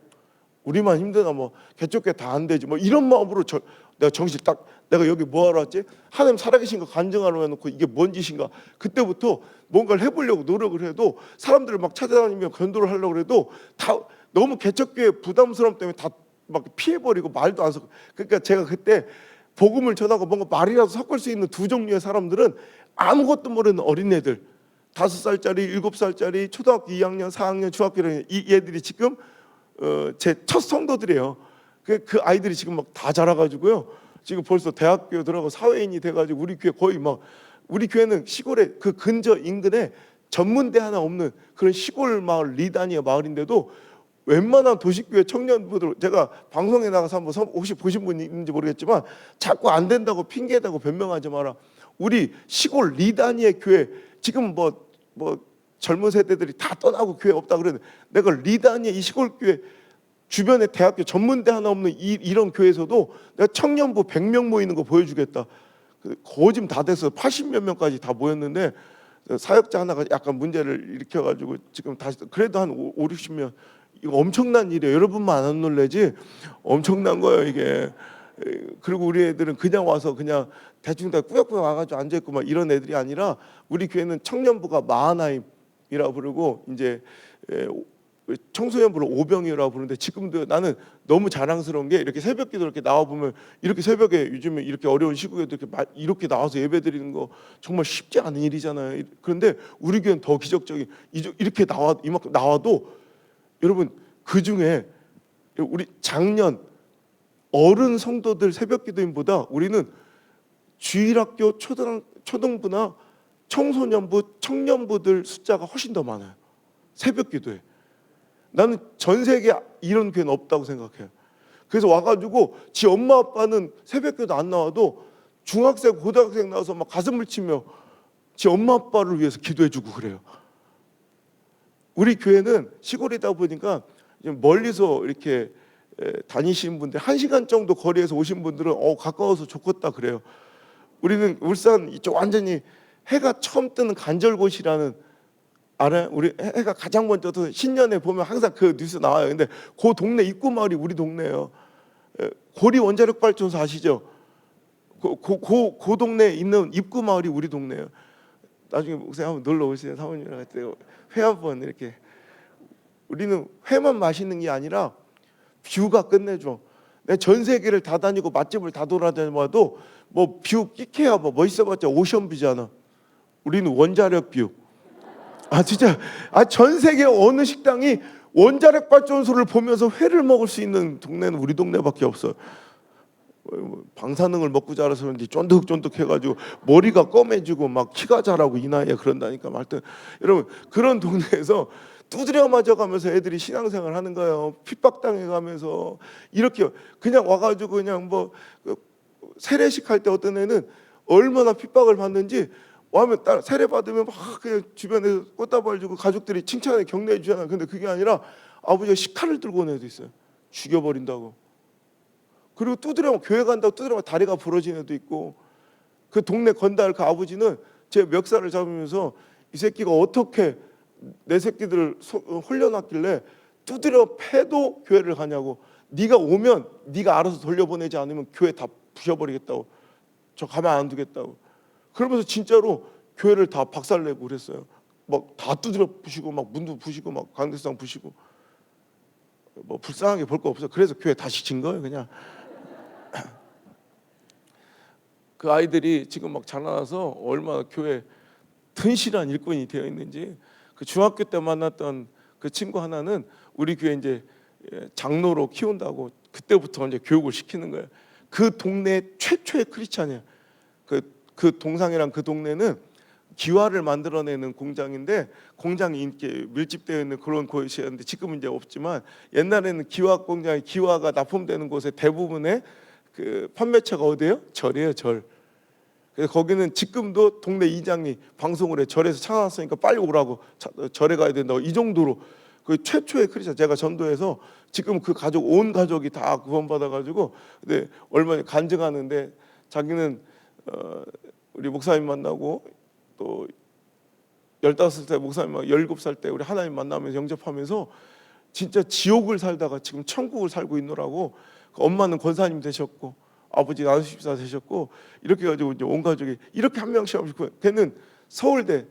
우리만 힘드나 뭐 개척교회 다 안 되지 뭐 이런 마음으로 내가 정신 딱 내가 여기 뭐하러 왔지? 하나님 살아계신 거 간증하러 해놓고 이게 뭔 짓인가? 그때부터 뭔가를 해보려고 노력을 해도 사람들을 막 찾아다니며 변도를 하려고 해도 다 너무 개척교회 부담스러움 때문에 다 막 피해버리고 말도 안 섞어. 그러니까 제가 그때 복음을 전하고 뭔가 말이라도 섞을 수 있는 두 종류의 사람들은 아무것도 모르는 어린애들, 5살짜리, 7살짜리, 초등학교 2학년, 4학년, 중학교 1학년 이 애들이 지금 제 첫 성도들이에요. 그 아이들이 지금 막 다 자라가지고요. 지금 벌써 대학교 들어가고 사회인이 돼가지고 우리 교회 거의 막 우리 교회는 시골에 그 근처 인근에 전문대 하나 없는 그런 시골 마을 리다니아 마을인데도 웬만한 도시교회 청년분들 제가 방송에 나가서 한번 혹시 보신 분 있는지 모르겠지만 자꾸 안 된다고 핑계대고 변명하지 마라. 우리 시골 리다니아 교회 지금 뭐 젊은 세대들이 다 떠나고 교회 없다 그러는데 내가 리다니아 이 시골 교회 주변에 대학교 전문대 하나 없는 이런 교회에서도 내가 청년부 100명 모이는 거 보여주겠다. 거짓 다 됐어. 80몇 명까지 다 모였는데 사역자 하나가 약간 문제를 일으켜가지고 지금 다시 그래도 한 5, 60명. 이거 엄청난 일이에요. 여러분만 안 놀래지 엄청난 거예요 이게. 그리고 우리 애들은 그냥 와서 그냥 대충 다 꾸역꾸역 와가지고 앉아있고 막 이런 애들이 아니라 우리 교회는 청년부가 마하나임이라고 부르고 이제 청소년부를 오병이라고 부르는데 지금도 나는 너무 자랑스러운 게 이렇게 새벽기도 이렇게 나와 보면 이렇게 새벽에 요즘에 이렇게 어려운 시국에도 이렇게 나와서 예배 드리는 거 정말 쉽지 않은 일이잖아요. 그런데 우리 교회는 더 기적적인 이렇게 이만큼 나와도 여러분 그 중에 우리 작년 어른 성도들 새벽기도인보다 우리는 주일학교 초등부나 청소년부 청년부들 숫자가 훨씬 더 많아요. 새벽기도에. 나는 전 세계에 이런 교회는 없다고 생각해요. 그래서 와가지고 지 엄마 아빠는 새벽기도 안 나와도 중학생 고등학생 나와서 막 가슴을 치며 지 엄마 아빠를 위해서 기도해주고 그래요. 우리 교회는 시골이다 보니까 멀리서 이렇게 다니시는 분들 1시간 정도 거리에서 오신 분들은 가까워서 좋겠다 그래요. 우리는 울산 이쪽 완전히 해가 처음 뜨는 간절곶이라는 알아요? 우리 해가 가장 먼저 떠서 신년에 보면 항상 그 뉴스 나와요. 근데 그 동네 입구 마을이 우리 동네예요. 고리 원자력 발전소 아시죠? 그 동네에 있는 입구 마을이 우리 동네예요. 나중에 목사님 한번 놀러 오시면 사모님이랑 같이 회 한번 이렇게. 우리는 회만 맛있는 게 아니라 뷰가 끝내줘. 내가 전 세계를 다 다니고 맛집을 다 돌아다녀봐도 뭐 뷰 끼케야 뭐 멋있어봤자 오션뷰잖아. 우리는 원자력 뷰. 진짜 전 세계 어느 식당이 원자력 발전소를 보면서 회를 먹을 수 있는 동네는 우리 동네밖에 없어. 방사능을 먹고 자라서 그런지 쫀득쫀득해가지고 머리가 검해지고 막 키가 자라고 이 나이에 그런다니까. 하여튼 여러분 그런 동네에서 두드려 맞아가면서 애들이 신앙생활 하는 거예요. 핍박당해가면서 이렇게 그냥 와가지고 그냥 뭐 세례식 할 때 어떤 애는 얼마나 핍박을 받는지 와면 세례 받으면 막 그냥 주변에서 꽃다발 주고 가족들이 칭찬해 격려해 주잖아. 근데 그게 아니라 아버지가 식칼을 들고 온 애도 있어요. 죽여버린다고. 그리고 두드려 교회 간다고 두드려 다리가 부러진 애도 있고. 그 동네 건달 그 아버지는 제 멱살을 잡으면서 이 새끼가 어떻게 내 새끼들을 홀려놨길래 두드려 패도 교회를 가냐고. 네가 오면 네가 알아서 돌려보내지 않으면 교회 다 부셔버리겠다고. 저 가만 안 두겠다고. 그러면서 진짜로 교회를 다 박살내고 그랬어요. 막 다 두드려 부시고 막 문도 부시고 막 강대상 부시고 뭐 불쌍하게 볼 거 없어. 그래서 교회 다시 진 거예요 그냥. 그 아이들이 지금 막 자라나서 얼마나 교회 튼실한 일꾼이 되어 있는지. 그 중학교 때 만났던 그 친구 하나는 우리 교회 이제 장로로 키운다고 그때부터 이제 교육을 시키는 거예요. 그 동네 최초의 크리스찬이에요. 그 동상이랑 그 동네는 기와를 만들어내는 공장인데 공장이 이렇게 밀집되어 있는 그런 곳이었는데 지금은 이제 없지만 옛날에는 기와 공장에 기와가 납품되는 곳에 대부분의 그 판매처가 어디예요? 절이에요, 절. 그래서 거기는 지금도 동네 이장이 방송을 해. 절에서 찾아왔으니까 빨리 오라고, 절에 가야 된다고. 이 정도로 그 최초의 크리스찬. 제가 전도해서 지금 그 가족 온 가족이 다 구원받아가지고 근데 얼마 전에 간증하는데 자기는 우리 목사님 만나고 또 15살 목사님 17살 때 우리 하나님 만나면서 영접하면서 진짜 지옥을 살다가 지금 천국을 살고 있노라고. 엄마는 권사님 되셨고 아버지는 안수집사 되셨고 이렇게 가지고 이제 온 가족이 이렇게 한 명씩 걔는 서울대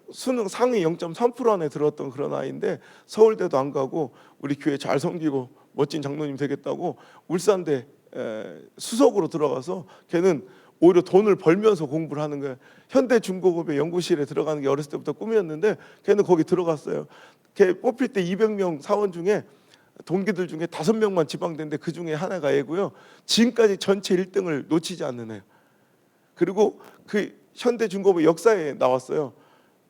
수능 상위 0.3% 안에 들었던 그런 아이인데 서울대도 안 가고 우리 교회 잘 섬기고 멋진 장로님 되겠다고 울산대 수석으로 들어가서 걔는 오히려 돈을 벌면서 공부를 하는 거예요. 현대중공업의 연구실에 들어가는 게 어렸을 때부터 꿈이었는데 걔는 거기 들어갔어요. 걔 뽑힐 때 200명 사원 중에 동기들 중에 5명만 지방대인데 그 중에 하나가 애고요. 지금까지 전체 1등을 놓치지 않는 애예요. 그리고 그 현대중공업의 역사에 나왔어요.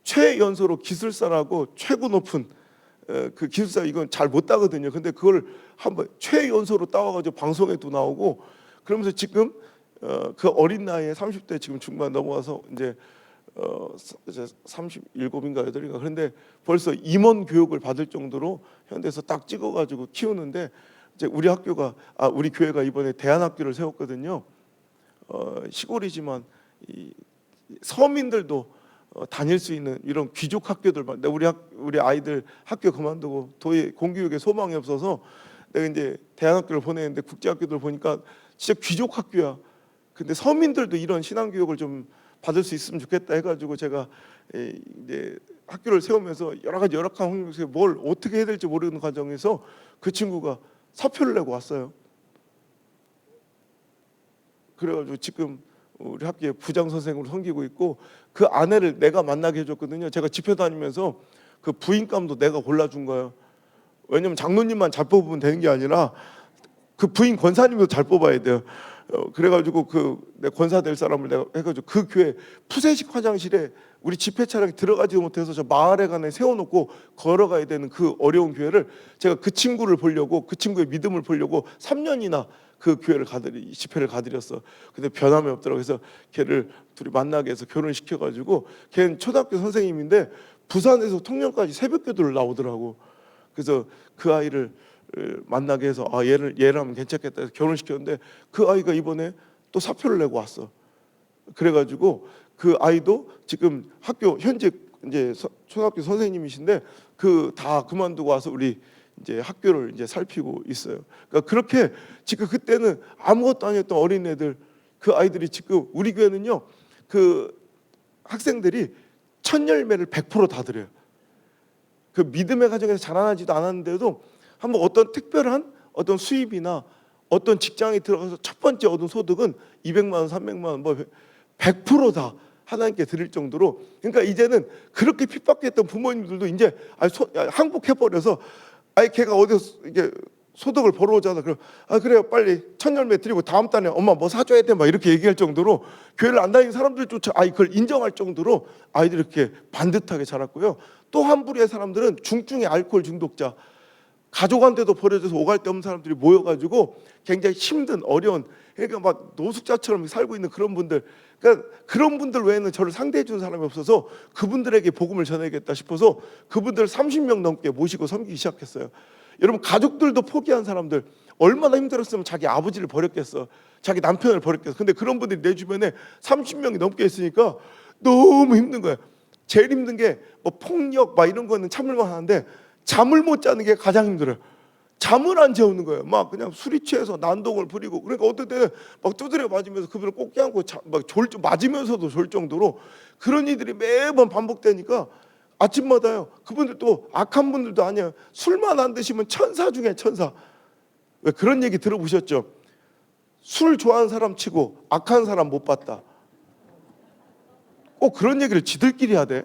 최연소로 기술사라고 최고 높은 그 기술사 이건 잘 못 따거든요. 근데 그걸 한번 최연소로 따와가지고 방송에도 나오고 그러면서 지금 그 어린 나이에 30대 지금 중반 넘어가서 이제 37인가 8인가 그런데 벌써 임원 교육을 받을 정도로 현대에서 딱 찍어가지고 키우는데 이제 우리 학교가 우리 교회가 이번에 대안학교를 세웠거든요. 시골이지만 이 서민들도 다닐 수 있는 이런 귀족 학교들. 우리 아이들 학교 그만두고 도저히 공교육에 소망이 없어서 내가 이제 대안학교를 보내는데 국제학교들 보니까 진짜 귀족 학교야. 근데 서민들도 이런 신앙교육을 좀 받을 수 있으면 좋겠다 해가지고 제가 이제 학교를 세우면서 여러 가지 열악한 환경 속에서 뭘 어떻게 해야 될지 모르는 과정에서 그 친구가 사표를 내고 왔어요. 그래가지고 지금 우리 학교에 부장 선생으로 섬기고 있고 그 아내를 내가 만나게 해줬거든요. 제가 집회 다니면서 그 부인감도 내가 골라준 거예요. 왜냐면 장로님만 잘 뽑으면 되는 게 아니라 그 부인 권사님도 잘 뽑아야 돼요. 그래가지고 내 권사 될 사람을 내가 해가지고 그 교회 푸세식 화장실에 우리 집회 차량이 들어가지도 못해서 저 마을에 가네 세워놓고 걸어가야 되는 그 어려운 교회를 제가 그 친구를 보려고 그 친구의 믿음을 보려고 3년이나 그 교회를 집회를 가드렸어. 근데 변함이 없더라고. 그래서 걔를 둘이 만나게 해서 결혼시켜가지고 걔는 초등학교 선생님인데 부산에서 통영까지 새벽기도를 나오더라고. 그래서 그 아이를 만나게 해서 얘를 하면 괜찮겠다 해서 결혼시켰는데 그 아이가 이번에 또 사표를 내고 왔어. 그래가지고 그 아이도 지금 학교 현재 이제 초등학교 선생님이신데 그 다 그만두고 와서 우리 이제 학교를 이제 살피고 있어요. 그러니까 그렇게 지금 그때는 아무것도 아니었던 어린애들 그 아이들이 지금 우리 교회는요 그 학생들이 첫 열매를 100%다 드려요. 그 믿음의 가정에서 자라나지도 않았는데도 한번 어떤 특별한 어떤 수입이나 어떤 직장에 들어가서 첫 번째 얻은 소득은 200만 원, 300만 원, 뭐 100%다 하나님께 드릴 정도로. 그러니까 이제는 그렇게 핍박했던 부모님들도 이제 항복해 버려서 걔가 어디서 이게 소득을 벌어오잖아. 그럼 그래요 빨리 첫 열매 드리고 다음 달에 엄마 뭐 사줘야 돼 막 이렇게 얘기할 정도로 교회를 안 다니는 사람들조차 그걸 인정할 정도로 아이들이 이렇게 반듯하게 자랐고요. 또 한 부류의 사람들은 중증의 알코올 중독자. 가족한테도 버려져서 오갈 데 없는 사람들이 모여가지고 굉장히 힘든 어려운 그러니까 막 노숙자처럼 살고 있는 그런 분들. 그러니까 그런 분들 외에는 저를 상대해 주는 사람이 없어서 그분들에게 복음을 전해야겠다 싶어서 그분들 30명 넘게 모시고 섬기기 시작했어요. 여러분 가족들도 포기한 사람들 얼마나 힘들었으면 자기 아버지를 버렸겠어. 자기 남편을 버렸겠어. 근데 그런 분들이 내 주변에 30명이 넘게 있으니까 너무 힘든 거예요. 제일 힘든 게 뭐 폭력 막 이런 거는 참을만 하는데 잠을 못 자는 게 가장 힘들어요. 잠을 안 재우는 거예요. 막 그냥 술이 취해서 난동을 부리고, 그러니까 어떨 때는 막 두드려 맞으면서 그분을 꼭 껴안고 막 맞으면서도 졸 정도로 그런 일들이 매번 반복되니까 아침마다요. 그분들 또 악한 분들도 아니에요. 술만 안 드시면 천사 중에 천사. 왜 그런 얘기 들어보셨죠? 술 좋아하는 사람 치고 악한 사람 못 봤다. 꼭 그런 얘기를 지들끼리 하대.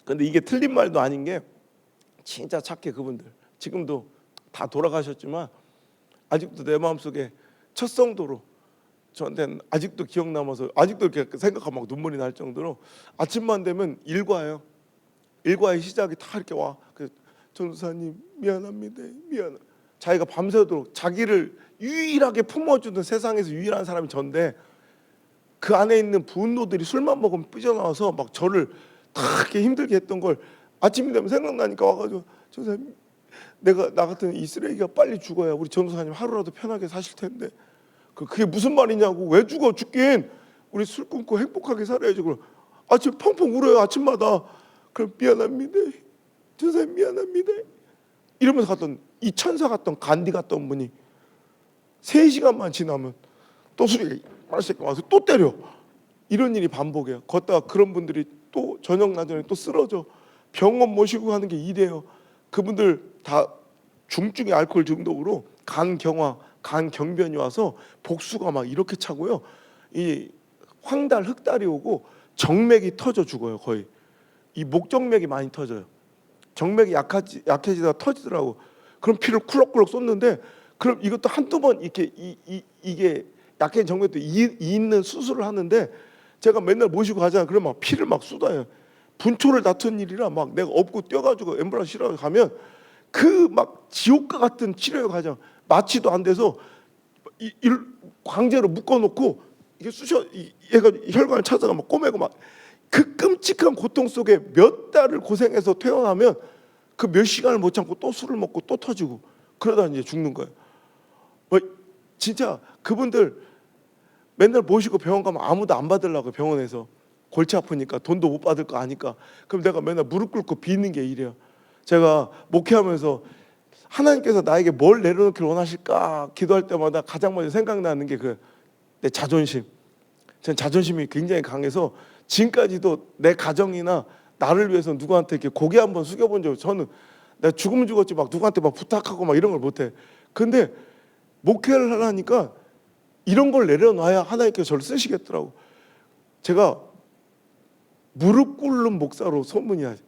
근데 이게 틀린 말도 아닌 게 진짜 착해. 그분들 지금도 다 돌아가셨지만 아직도 내 마음속에 첫 성도로 저한테는 아직도 기억 남아서 아직도 이렇게 생각하면 막 눈물이 날 정도로 아침만 되면 일과예요. 일과의 시작이 다 이렇게 와. 전도사님 미안합니다. 자기가 밤새도록 자기를 유일하게 품어주는 세상에서 유일한 사람이 전데 그 안에 있는 분노들이 술만 먹으면 삐져나와서 막 저를 다 이렇게 힘들게 했던 걸 아침이 되면 생각나니까 와가지고, 전도사님 내가 나 같은 이 쓰레기가 빨리 죽어야 우리 전도사님 하루라도 편하게 사실 텐데 그게 무슨 말이냐고. 왜 죽어? 죽긴 우리 술 끊고 행복하게 살아야지. 그럼 아침 펑펑 울어요. 아침마다. 그럼 미안합니다. 전도사님 미안합니다. 이러면서 갔던 이 천사 같던 간디 같던 분이 3시간만 지나면 또 술이 말새끼 와서 또 때려. 이런 일이 반복이에요. 걷다가 그런 분들이 또 저녁 나중에 또 쓰러져. 병원 모시고 가는 게 일이에요. 그분들 다 중증의 알코올 중독으로 간경화, 간경변이 와서 복수가 막 이렇게 차고요. 이 황달, 흑달이 오고 정맥이 터져 죽어요. 거의 이 목정맥이 많이 터져요. 정맥이 약해지다가 터지더라고. 그럼 피를 쿨럭쿨럭 쏟는데, 그럼 이것도 한두 번 이렇게 이게 약해진 정맥도 있는 수술을 하는데 제가 맨날 모시고 가잖아요. 그러면 막 피를 막 쏟아요. 분초를 다툰 일이라 막 내가 업고 뛰어가지고 앰뷸런스 실어 가면 그 막 지옥과 같은 치료에 가자 마취도 안 돼서 강제로 묶어놓고 이게 쑤셔 얘가 혈관을 찾아가 막 꼬매고 막 그 끔찍한 고통 속에 몇 달을 고생해서 퇴원하면 그 몇 시간을 못 참고 또 술을 먹고 또 터지고 그러다 이제 죽는 거예요. 뭐 진짜 그분들 맨날 모시고 병원 가면 아무도 안 받으려고 병원에서 골치 아프니까 돈도 못 받을 거 아니까. 그럼 내가 맨날 무릎 꿇고 비는 게 일이에요. 제가 목회하면서 하나님께서 나에게 뭘 내려놓기를 원하실까 기도할 때마다 가장 먼저 생각나는 게 내 자존심. 전 자존심이 굉장히 강해서 지금까지도 내 가정이나 나를 위해서 누구한테 이렇게 고개 한번 숙여본 적, 저는 내가 죽으면 죽었지 막 누구한테 막 부탁하고 막 이런 걸 못해. 근데 목회를 하려니까 이런 걸 내려놔야 하나님께서 저를 쓰시겠더라고. 제가 무릎 꿇는 목사로 소문이 나지.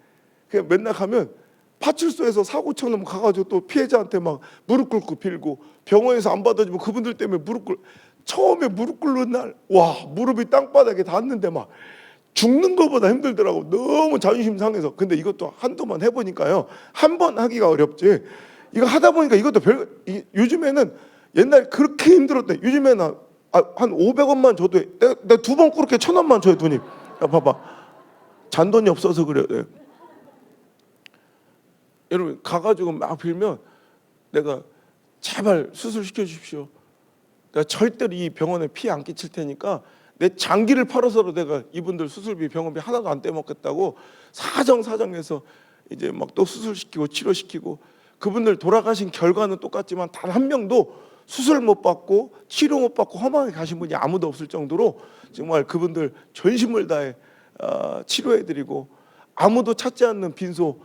그냥 맨날 가면 파출소에서 사고 쳐놓으면 가가지고 또 피해자한테 막 무릎 꿇고 빌고, 병원에서 안 받아주면 그분들 때문에 처음에 무릎 꿇는 날, 와, 무릎이 땅바닥에 닿았는데 막 죽는 것보다 힘들더라고. 너무 자존심 상해서. 근데 이것도 한두 번 해보니까요, 한 번 하기가 어렵지. 이거 하다 보니까 이것도 요즘에는 옛날에 그렇게 힘들었대. 요즘에는 한 500원만 줘도 내가 2번 꿇게 1,000원만 줘요, 돈이. 야, 봐봐. 잔돈이 없어서 그래요. 네. 여러분 가가지고 막 빌면 내가 제발 수술시켜 주십시오. 내가 절대로 이 병원에 피해 안 끼칠 테니까 내 장기를 팔아서도 내가 이분들 수술비 병원비 하나도 안 떼먹겠다고 사정해서 이제 막 또 수술시키고 치료시키고, 그분들 돌아가신 결과는 똑같지만 단 한 명도 수술 못 받고 치료 못 받고 험하게 가신 분이 아무도 없을 정도로 정말 그분들 전심을 다해 치료해드리고, 아무도 찾지 않는 빈소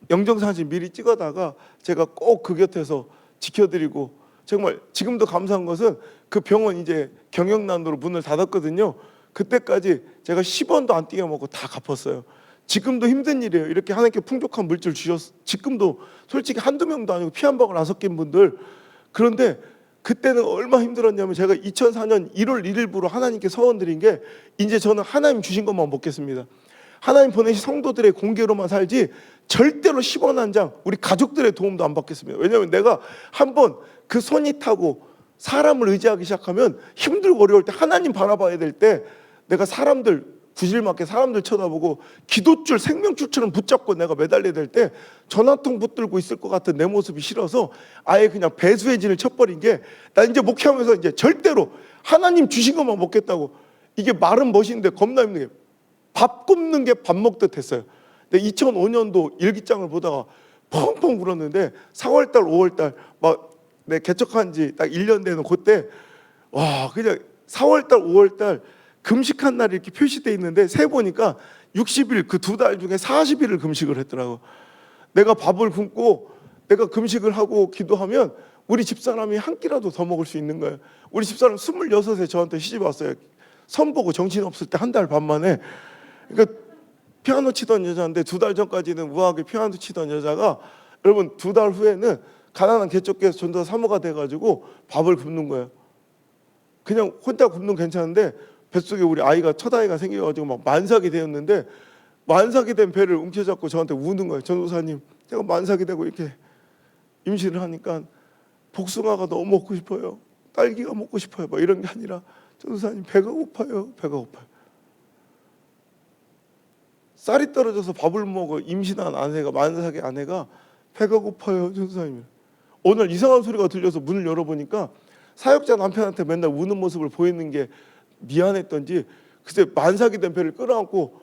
영정사진 미리 찍어다가 제가 꼭 그 곁에서 지켜드리고, 정말 지금도 감사한 것은 그 병원 이제 경영난으로 문을 닫았거든요. 그때까지 제가 10원도 안 띄겨 먹고 다 갚았어요. 지금도 힘든 일이에요. 이렇게 하나님께 풍족한 물질 주셨. 지금도 솔직히 한두 명도 아니고 피 한 방울 안 섞인 분들. 그런데 그때는 얼마나 힘들었냐면 제가 2004년 1월 1일부로 하나님께 서원드린 게, 이제 저는 하나님 주신 것만 먹겠습니다. 하나님 보내신 성도들의 공개로만 살지 절대로 10원 한 장 우리 가족들의 도움도 안 받겠습니다. 왜냐하면 내가 한번 그 손이 타고 사람을 의지하기 시작하면 힘들고 어려울 때, 하나님 바라봐야 될 때, 내가 사람들 구질맞게 사람들 쳐다보고 기도줄 생명줄처럼 붙잡고 내가 매달려야 될 때 전화통 붙들고 있을 것 같은 내 모습이 싫어서 아예 그냥 배수의 진을 쳐버린 게, 나 이제 목회하면서 이제 절대로 하나님 주신 것만 먹겠다고. 이게 말은 멋있는데 겁나 힘든 게 밥 굽는 게 밥 먹듯 했어요. 근데 2005년도 일기장을 보다가 펑펑 울었는데 4월달, 5월달 막 내 개척한 지 딱 1년 되는 그때 와 그냥 4월달, 5월달 금식한 날이 이렇게 표시돼 있는데 세 보니까 60일 그 2달 중에 40일을 금식을 했더라고. 내가 밥을 굶고 내가 금식을 하고 기도하면 우리 집사람이 한 끼라도 더 먹을 수 있는 거예요. 우리 집사람 26에 저한테 시집 왔어요. 선보고 정신없을 때 한 달 반 만에. 그러니까 피아노 치던 여자인데 2달 전까지는 우아하게 피아노 치던 여자가 여러분 2달 후에는 가난한 개척교회에서 전도사 사모가 돼가지고 밥을 굶는 거예요. 그냥 혼자 굶는 괜찮은데 뱃속에 우리 아이가 첫 아이가 생겨가지고 막 만삭이 되었는데 만삭이 된 배를 움켜잡고 저한테 우는 거예요. 전도사님 제가 만삭이 되고 이렇게 임신을 하니까 복숭아가 너무 먹고 싶어요. 딸기가 먹고 싶어요. 막 이런 게 아니라 전도사님 배가 고파요. 배가 고파요. 쌀이 떨어져서 밥을 먹어 임신한 아내가 만삭의 아내가 배가 고파요. 전도사님. 오늘 이상한 소리가 들려서 문을 열어보니까 사역자 남편한테 맨날 우는 모습을 보이는 게 미안했던지 글쎄 만삭이 된 배를 끌어안고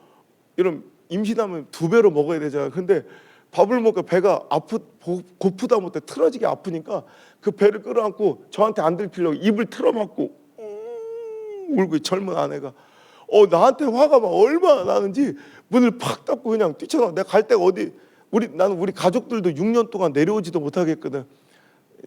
이런 임신하면 2배로 먹어야 되잖아요. 근데 밥을 먹고 배가 고프다 못해 틀어지게 아프니까 그 배를 끌어안고 저한테 안 들키려고 입을 틀어막고 울고 젊은 아내가 나한테 화가 막 얼마나 나는지 문을 팍 닫고 그냥 뛰쳐나와. 내가 갈 데가 어디 나는 우리 가족들도 6년 동안 내려오지도 못하겠거든.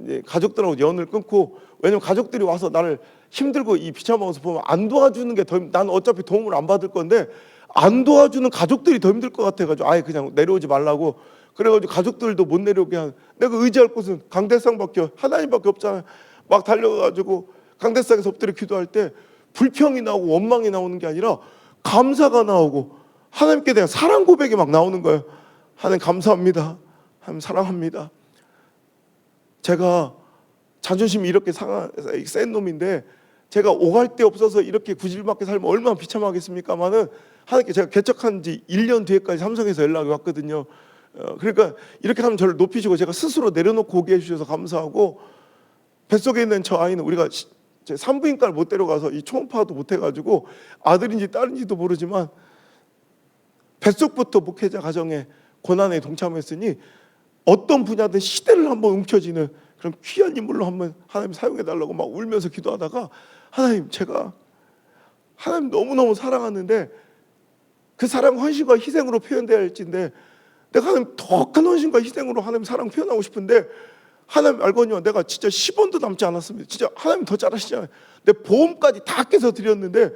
이제 가족들하고 연을 끊고 왜냐면 가족들이 와서 나를 힘들고 이 비참한 모습 보면 안 도와주는 게 더 나는 어차피 도움을 안 받을 건데 안 도와주는 가족들이 더 힘들 것 같아가지고 아예 그냥 내려오지 말라고 그래가지고 가족들도 못 내려오게 한 내가 의지할 곳은 강대상밖에 하나님밖에 없잖아요. 막 달려가지고 강대상에서 엎드려 기도할 때 불평이 나오고 원망이 나오는 게 아니라 감사가 나오고 하나님께 대한 사랑 고백이 막 나오는 거예요. 하나님 감사합니다. 하나님 사랑합니다. 제가 자존심이 이렇게 센 놈인데 제가 오갈 데 없어서 이렇게 구질맞게 살면 얼마나 비참하겠습니까마는 하나님께 제가 개척한 지 1년 뒤에까지 삼성에서 연락이 왔거든요. 그러니까 이렇게 하면 저를 높이시고 제가 스스로 내려놓고 오게 해주셔서 감사하고 뱃속에 있는 저 아이는 우리가 산부인과를 못 데려가서 이 초음파도 못 해가지고 아들인지 딸인지도 모르지만 뱃속부터 목회자 가정에 고난에 동참했으니 어떤 분야든 시대를 한번 움켜쥐는 그런 귀한 인물로 한번 하나님 사용해달라고 막 울면서 기도하다가 하나님 제가 하나님 너무너무 사랑하는데 그 사랑 헌신과 희생으로 표현돼야 할진데 내가 하나님 더 큰 헌신과 희생으로 하나님 사랑 표현하고 싶은데 하나님 알거니와 내가 진짜 10원도 남지 않았습니다. 진짜 하나님 더 잘하시잖아요. 내 보험까지 다 깨서 드렸는데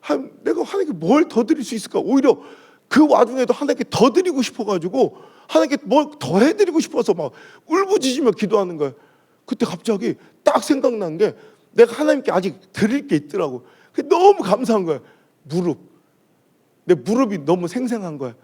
하나님, 내가 하나님께 뭘 더 드릴 수 있을까? 오히려 그 와중에도 하나님께 더 드리고 싶어가지고 하나님께 뭘 더 해드리고 싶어서 막 울부짖으며 기도하는 거예요. 그때 갑자기 딱 생각난 게 내가 하나님께 아직 드릴 게 있더라고. 그게 너무 감사한 거예요. 내 무릎이 너무 생생한 거예요.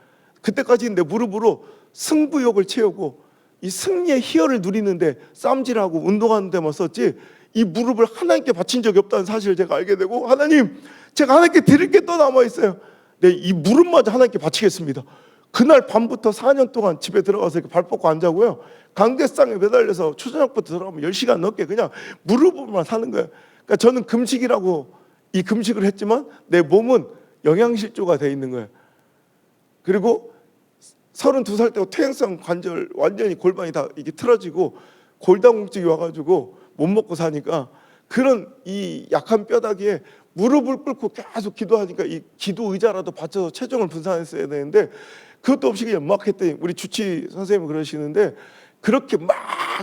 그때까지는 내 무릎으로 승부욕을 채우고 이 승리의 희열을 누리는데 쌈질하고 운동하는 데만 썼지 이 무릎을 하나님께 바친 적이 없다는 사실을 제가 알게 되고 하나님 제가 하나님께 드릴 게 또 남아있어요. 네, 이 무릎마저 하나님께 바치겠습니다. 그날 밤부터 4년 동안 집에 들어가서 이렇게 발 뻗고 안 자고요. 강대상에 매달려서 초저녁부터 들어가면 10시간 넘게 그냥 무릎으로만 사는 거예요. 그러니까 저는 금식이라고 이 금식을 했지만 내 몸은 영양실조가 돼 있는 거예요. 그리고 32살 때 퇴행성 관절 완전히 골반이 다 이게 틀어지고 골다공증이 와가지고 못 먹고 사니까 그런 이 약한 뼈다귀에 무릎을 꿇고 계속 기도하니까 이 기도 의자라도 받쳐서 체중을 분산했어야 되는데 그것도 없이 그냥 막 했더니 우리 주치 선생님이 그러시는데 그렇게 막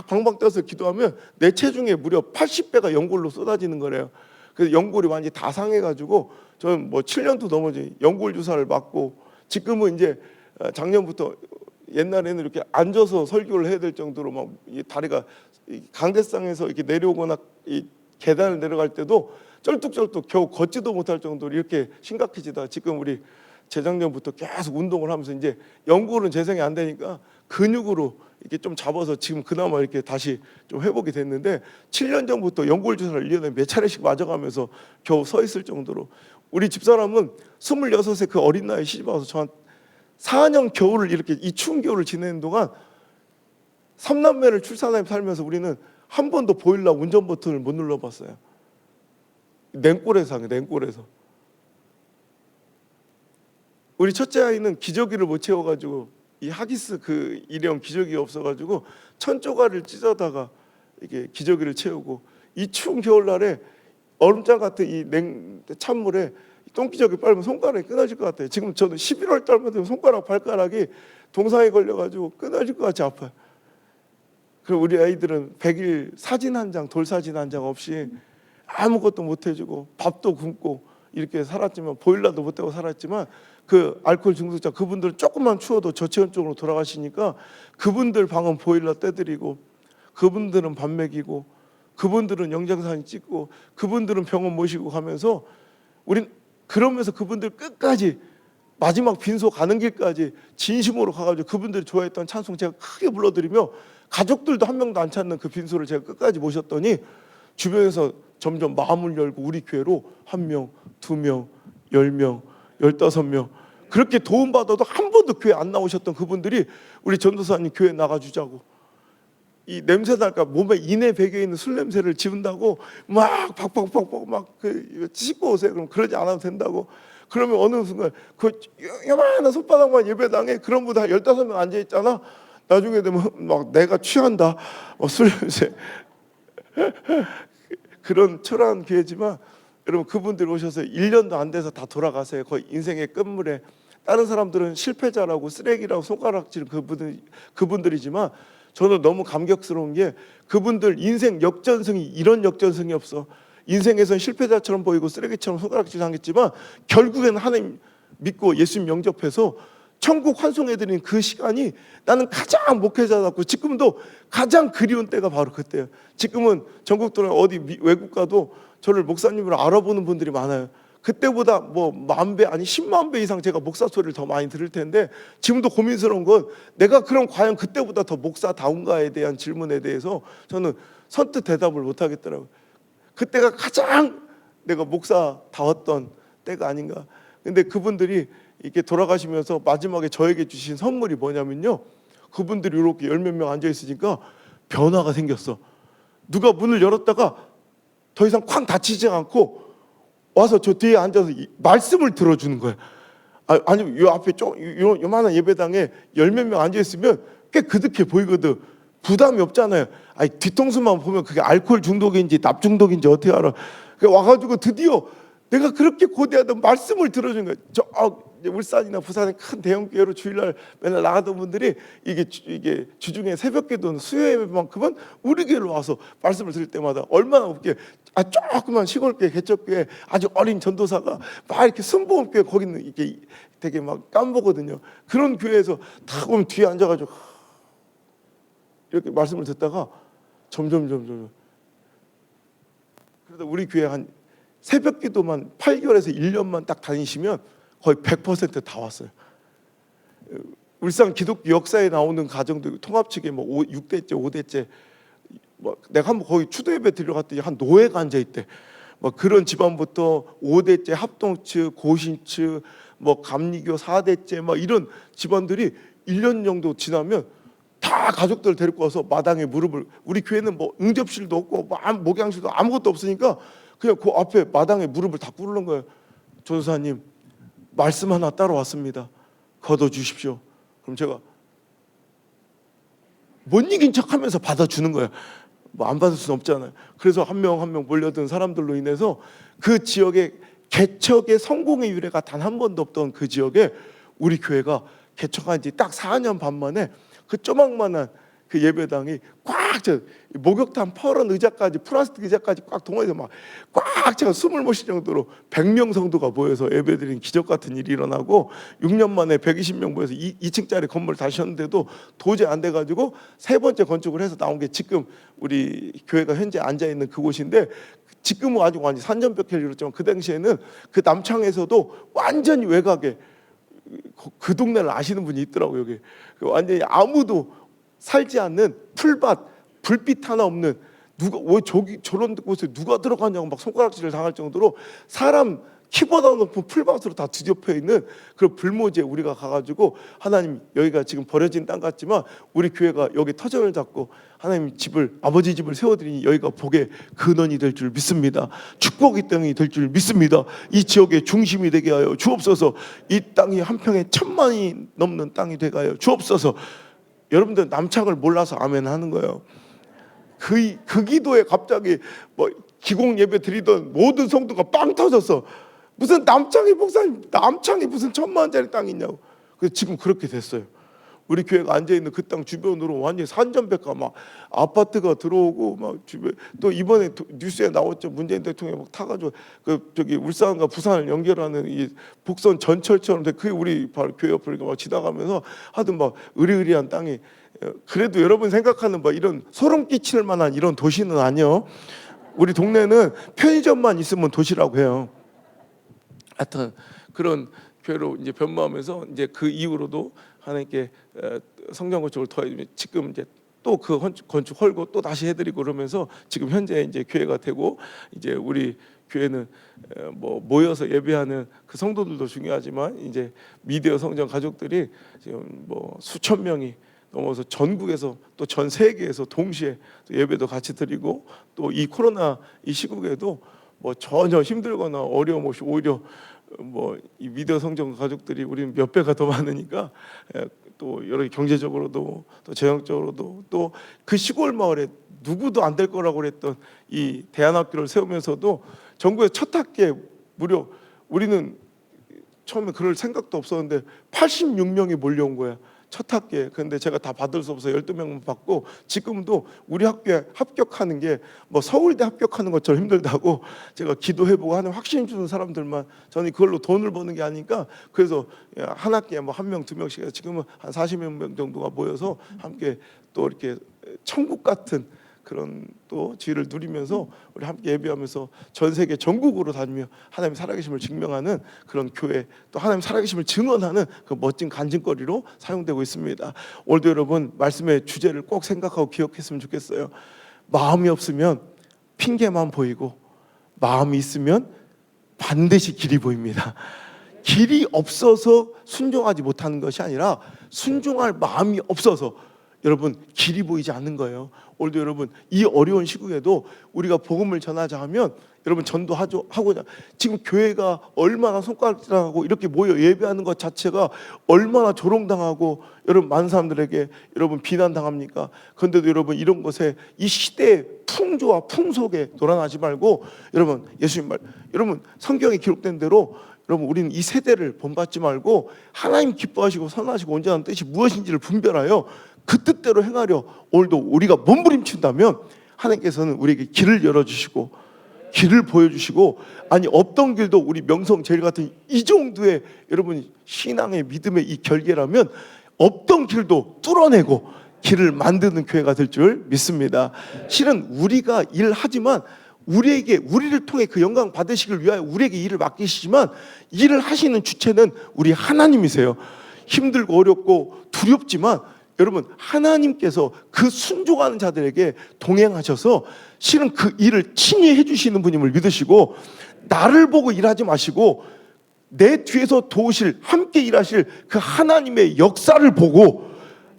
방방 떠서 기도하면 내 체중의 무려 80배가 연골로 쏟아지는 거래요. 그래서 연골이 완전히 다 상해가지고 저는 뭐 7년도 넘어지 연골 주사를 맞고 지금은 이제 작년부터 옛날에는 이렇게 앉아서 설교를 해야 될 정도로 막 이 다리가 강대상에서 이렇게 내려오거나 이 계단을 내려갈 때도 쩔뚝쩔뚝 겨우 걷지도 못할 정도로 이렇게 심각해지다 지금 우리 재작년부터 계속 운동을 하면서 이제 연골은 재생이 안 되니까 근육으로 이렇게 좀 잡아서 지금 그나마 이렇게 다시 좀 회복이 됐는데 7년 전부터 연골 주사를 1년에 몇 차례씩 맞아가면서 겨우 서 있을 정도로 우리 집사람은 26세 그 어린 나이에 시집 와서 저한테 4년 겨울을 이렇게 이 추운 겨울을 지내는 동안 3남매를 출산하며 살면서 우리는 한 번도 보일러 운전 버튼을 못 눌러봤어요. 냉골에서. 우리 첫째 아이는 기저귀를 못 채워가지고 이 하기스 그 일회용 기저귀가 없어가지고 천조각을 찢어다가 이게 기저귀를 채우고, 이 추운 겨울날에 얼음장 같은 이 찬물에 똥기저귀 빨면 손가락이 끊어질 것 같아요. 지금 저는 11월 달만 되면 손가락 발가락이 동상에 걸려가지고 끊어질 것 같이 아파요. 그리고 우리 아이들은 100일 사진 한 장, 돌사진 한 장 없이 아무것도 못 해주고 밥도 굶고 이렇게 살았지만, 보일러도 못 대고 살았지만, 그 알코올 중독자 그분들은 조금만 추워도 저체온 쪽으로 돌아가시니까 그분들 방은 보일러 떼드리고, 그분들은 밥 먹이고, 그분들은 영장사진 찍고, 그분들은 병원 모시고 가면서, 우린 그러면서 그분들 끝까지 마지막 빈소 가는 길까지 진심으로 가가지고 그분들이 좋아했던 찬송 제가 크게 불러드리며, 가족들도 한 명도 안 찾는 그 빈소를 제가 끝까지 모셨더니 주변에서 점점 마음을 열고 우리 교회로 1명, 2명, 10명, 15명 그렇게 도움받아도 한 번도 교회 안 나오셨던 그분들이 우리 전도사님 교회 나가주자고, 이 냄새 날까 몸에 이내 배겨 있는 술 냄새를 지운다고 막 팍팍팍팍 막 그 씻고 오세요. 그럼 그러지 않아도 된다고. 그러면 어느 순간 그 요만한 손바닥만 예배당에 그런 분들 한 15명 앉아 있잖아. 나중에 되면 막 내가 취한다 술 냄새 그런 초라한 교회지만, 여러분 그분들 오셔서 1년도 안 돼서 다 돌아가세요. 거의 인생의 끝물에. 다른 사람들은 실패자라고 쓰레기라고 손가락질 그분들이지만, 저는 너무 감격스러운 게 그분들 인생 역전승이 이런 역전승이 없어. 인생에선 실패자처럼 보이고 쓰레기처럼 손가락질 당했지만 결국에는 하나님 믿고 예수님 영접해서 천국 환송해드린 그 시간이 나는 가장 목회자답고 지금도 가장 그리운 때가 바로 그때예요. 지금은 전국 돌아 어디 외국 가도 저를 목사님으로 알아보는 분들이 많아요. 그때보다 뭐 10,000배 아니 10만 배 이상 제가 목사 소리를 더 많이 들을 텐데, 지금도 고민스러운 건 내가 그럼 과연 그때보다 더 목사다운가에 대한 질문에 대해서 저는 선뜻 대답을 못 하겠더라고요. 그때가 가장 내가 목사다웠던 때가 아닌가. 근데 그분들이 이렇게 돌아가시면서 마지막에 저에게 주신 선물이 뭐냐면요, 그분들이 이렇게 10몇 명 앉아 있으니까 변화가 생겼어. 누가 문을 열었다가 더 이상 쾅 닫히지 않고 와서 저 뒤에 앉아서 말씀을 들어주는 거야. 아니면 요 앞에 요만한 예배당에 10몇 명 앉아 있으면 꽤 그득해 보이거든. 부담이 없잖아요. 아니 뒤통수만 보면 그게 알코올 중독인지 납 중독인지 어떻게 알아. 와가지고 드디어 내가 그렇게 고대하던 말씀을 들어준 거야. 울산이나 부산의 큰 대형 교회로 주일날 맨날 나가던 분들이 이게 주중에 새벽기도는 수요 예배만큼은 우리 교회로 와서 말씀을 들을 때마다 얼마나 웃겨. 조그만 시골교회 개척교회 아주 어린 전도사가 막 이렇게 순복음교회 거기는 이렇게 되게 막 깜보거든요. 그런 교회에서 다 오면 뒤에 앉아가지고 이렇게 말씀을 듣다가 점점 그러다 우리 교회 한 새벽기도만 8개월에서 1년만 딱 다니시면 거의 100% 다 왔어요. 울산 기독교 역사에 나오는 가정도 통합 측에 뭐 6대째, 5대째, 뭐 내가 한번 거기 추도 예배 드리러 갔더니 한 노예가 앉아 있대. 뭐 그런 집안부터 5대째 합동 측, 고신 측, 뭐 감리교 4대째, 막 이런 집안들이 1년 정도 지나면 다 가족들 데리고 와서 마당에 무릎을, 우리 교회는 뭐 응접실도 없고 뭐 목양실도 아무것도 없으니까 그냥 그 앞에 마당에 무릎을 다 꿇는 거예요. 전도사님 말씀 하나 따로 왔습니다. 걷어 주십시오. 그럼 제가 못 이긴 척하면서 받아주는 거예요. 뭐 안 받을 수는 없잖아요. 그래서 한 명 한 명 몰려든 사람들로 인해서 그 지역의 개척의 성공의 유래가 단 한 번도 없던 그 지역에 우리 교회가 개척한 지 딱 4년 반 만에 그 조망만한 그 예배당이 꽉 차, 목욕탕 퍼런 의자까지 플라스틱 의자까지 꽉 동원해서 막 꽉 차가 숨을 못 쉴 정도로 100명 성도가 모여서 예배드린 기적 같은 일이 일어나고, 6년 만에 120명 모여서 2층짜리 건물 다시 셨는데도 도저히 안 돼가지고 3번째 건축을 해서 나온 게 지금 우리 교회가 현재 앉아 있는 그곳인데, 지금은 아직 완전 산전벽해를 이뤘지만 그 당시에는 그 남창에서도 완전히 외곽에 그 동네를 아시는 분이 있더라고요. 여기 완전히 아무도 살지 않는 풀밭, 불빛 하나 없는, 누가 왜 저기 저런 곳에 누가 들어가냐고 막 손가락질을 당할 정도로 사람 키보다 높은 풀밭으로 다 뒤덮여 있는 그런 불모지에 우리가 가가지고 하나님 여기가 지금 버려진 땅 같지만 우리 교회가 여기 터전을 잡고 하나님 집을 아버지 집을 세워드리니 여기가 복의 근원이 될 줄 믿습니다. 축복의 땅이 될 줄 믿습니다. 이 지역의 중심이 되게 하여 주옵소서. 이 땅이 한 평에 1000만이 넘는 땅이 되게 하여 주옵소서. 여러분들 남창을 몰라서 아멘 하는 거예요. 그 기도에 갑자기 뭐 기공 예배 드리던 모든 성도가 빵 터졌어. 무슨 남창희 목사님, 남창희 무슨 1000만짜리 땅이 있냐고. 그래서 지금 그렇게 됐어요. 우리 교회가 앉아 있는 그 땅 주변으로 완전히 산전백과 막 아파트가 들어오고 막 주변 또 이번에 뉴스에 나왔죠. 문재인 대통령이 막 타가지고 그 저기 울산과 부산을 연결하는 이 복선 전철처럼 그게 우리 바로 교회 옆을 막 지나가면서 하여튼 막 으리으리한 땅이. 그래도 여러분 생각하는 뭐 이런 소름 끼칠 만한 이런 도시는 아니요. 우리 동네는 편의점만 있으면 도시라고 해요. 하여튼 그런 교회로 이제 변모하면서 이제 그 이후로도 하나님께 성경 건축을 도와주면 지금 이제 또 그 건축 헐고 또 다시 해드리고 그러면서 지금 현재 이제 교회가 되고 이제 우리 교회는 뭐 모여서 예배하는 그 성도들도 중요하지만 이제 미디어 성전 가족들이 지금 뭐 수천 명이 넘어서 전국에서 또 전 세계에서 동시에 예배도 같이 드리고 또 이 코로나 이 시국에도 뭐 전혀 힘들거나 어려움 없이 오히려 뭐 이 미디어 성전 가족들이 우리는 몇 배가 더 많으니까 또 여러 경제적으로도 또 재정적으로도 또 그 시골 마을에 누구도 안 될 거라고 그랬던 이 대안학교를 세우면서도 전국의 첫 학기에 무려 우리는 처음에 그럴 생각도 없었는데 86명이 몰려온 거야. 첫 학기에. 근데 제가 다 받을 수 없어서 12명만 받고 지금도 우리 학교에 합격하는 게 뭐 서울대 합격하는 것처럼 힘들다고 제가 기도해보고 하는 확신 주는 사람들만 저는 그걸로 돈을 버는 게 아니까 그래서 한 학기에 뭐 1명, 2명씩 해서 지금은 한 40명 정도가 모여서 함께 또 이렇게 천국 같은 그런 또 지혜를 누리면서 우리 함께 예배하면서 전 세계 전국으로 다니며 하나님 살아계심을 증명하는 그런 교회 또 하나님 살아계심을 증언하는 그 멋진 간증거리로 사용되고 있습니다. 오늘도 여러분 말씀의 주제를 꼭 생각하고 기억했으면 좋겠어요. 마음이 없으면 핑계만 보이고 마음이 있으면 반드시 길이 보입니다. 길이 없어서 순종하지 못하는 것이 아니라 순종할 마음이 없어서 여러분 길이 보이지 않는 거예요. 오늘도 여러분 이 어려운 시국에도 우리가 복음을 전하자 하면 여러분 전도하고자 지금 교회가 얼마나 손가락질하고 이렇게 모여 예배하는 것 자체가 얼마나 조롱당하고 여러분 많은 사람들에게 여러분 비난당합니까? 그런데도 여러분 이런 것에 이 시대의 풍조와 풍속에 놀아나지 말고 여러분 예수님 말 여러분 성경에 기록된 대로 여러분 우리는 이 세대를 본받지 말고 하나님 기뻐하시고 선하시고 온전한 뜻이 무엇인지를 분별하여 그 뜻대로 행하려 오늘도 우리가 몸부림친다면 하나님께서는 우리에게 길을 열어주시고 길을 보여주시고 아니 없던 길도 우리 명성제일 같은 이 정도의 여러분 신앙의 믿음의 이 결계라면 없던 길도 뚫어내고 길을 만드는 교회가 될 줄 믿습니다. 실은 우리가 일하지만 우리를 통해 그 영광 받으시길 위하여 우리에게 일을 맡기시지만 일을 하시는 주체는 우리 하나님이세요. 힘들고 어렵고 두렵지만 여러분 하나님께서 그 순종하는 자들에게 동행하셔서 실은 그 일을 친히 해주시는 분임을 믿으시고 나를 보고 일하지 마시고 내 뒤에서 도우실 함께 일하실 그 하나님의 역사를 보고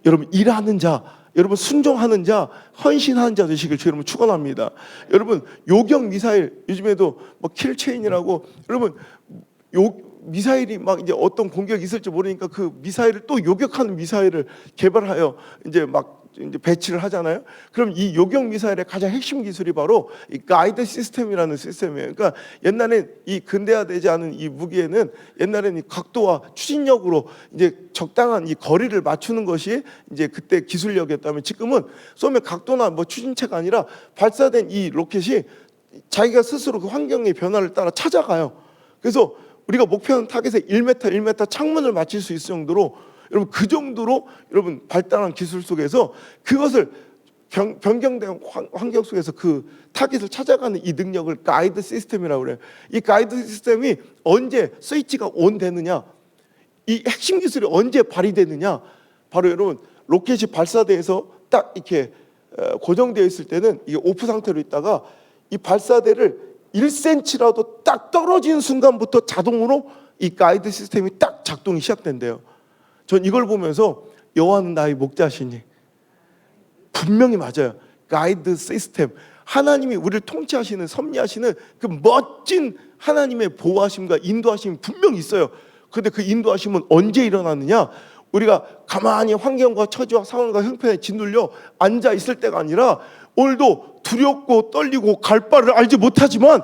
여러분 일하는 자 여러분 순종하는 자 헌신하는 자 되시길 주 여러분 축원합니다. 여러분 요격 미사일 요즘에도 뭐 킬체인이라고 여러분 미사일이 막 이제 어떤 공격이 있을지 모르니까 그 미사일을 또 요격하는 미사일을 개발하여 이제 막 이제 배치를 하잖아요. 그럼 이 요격 미사일의 가장 핵심 기술이 바로 이 가이드 시스템이라는 시스템이에요. 그러니까 옛날에 이 근대화되지 않은 이 무기에는 옛날에는 이 각도와 추진력으로 이제 적당한 이 거리를 맞추는 것이 이제 그때 기술력이었다면 지금은 쏘면 각도나 뭐 추진체가 아니라 발사된 이 로켓이 자기가 스스로 그 환경의 변화를 따라 찾아가요. 그래서 우리가 목표하는 타겟에 1m 창문을 맞출 수 있을 정도로 여러분 그 정도로 여러분 발달한 기술 속에서 그것을 변경된 환경 속에서 그 타겟을 찾아가는 이 능력을 가이드 시스템이라고 그래요. 이 가이드 시스템이 언제 스위치가 온 되느냐, 이 핵심 기술이 언제 발휘되느냐, 바로 여러분 로켓이 발사대에서 딱 이렇게 고정되어 있을 때는 이게 오프 상태로 있다가 이 발사대를 1cm라도 딱 딱 떨어지는 순간부터 자동으로 이 가이드 시스템이 딱 작동이 시작된대요. 전 이걸 보면서 여호와는 나의 목자시니, 분명히 맞아요. 가이드 시스템, 하나님이 우리를 통치하시는, 섭리하시는 그 멋진 하나님의 보호하심과 인도하심이 분명히 있어요. 그런데 그 인도하심은 언제 일어나느냐? 우리가 가만히 환경과 처지와 상황과 형편에 짓눌려 앉아 있을 때가 아니라, 오늘도 두렵고 떨리고 갈 바를 알지 못하지만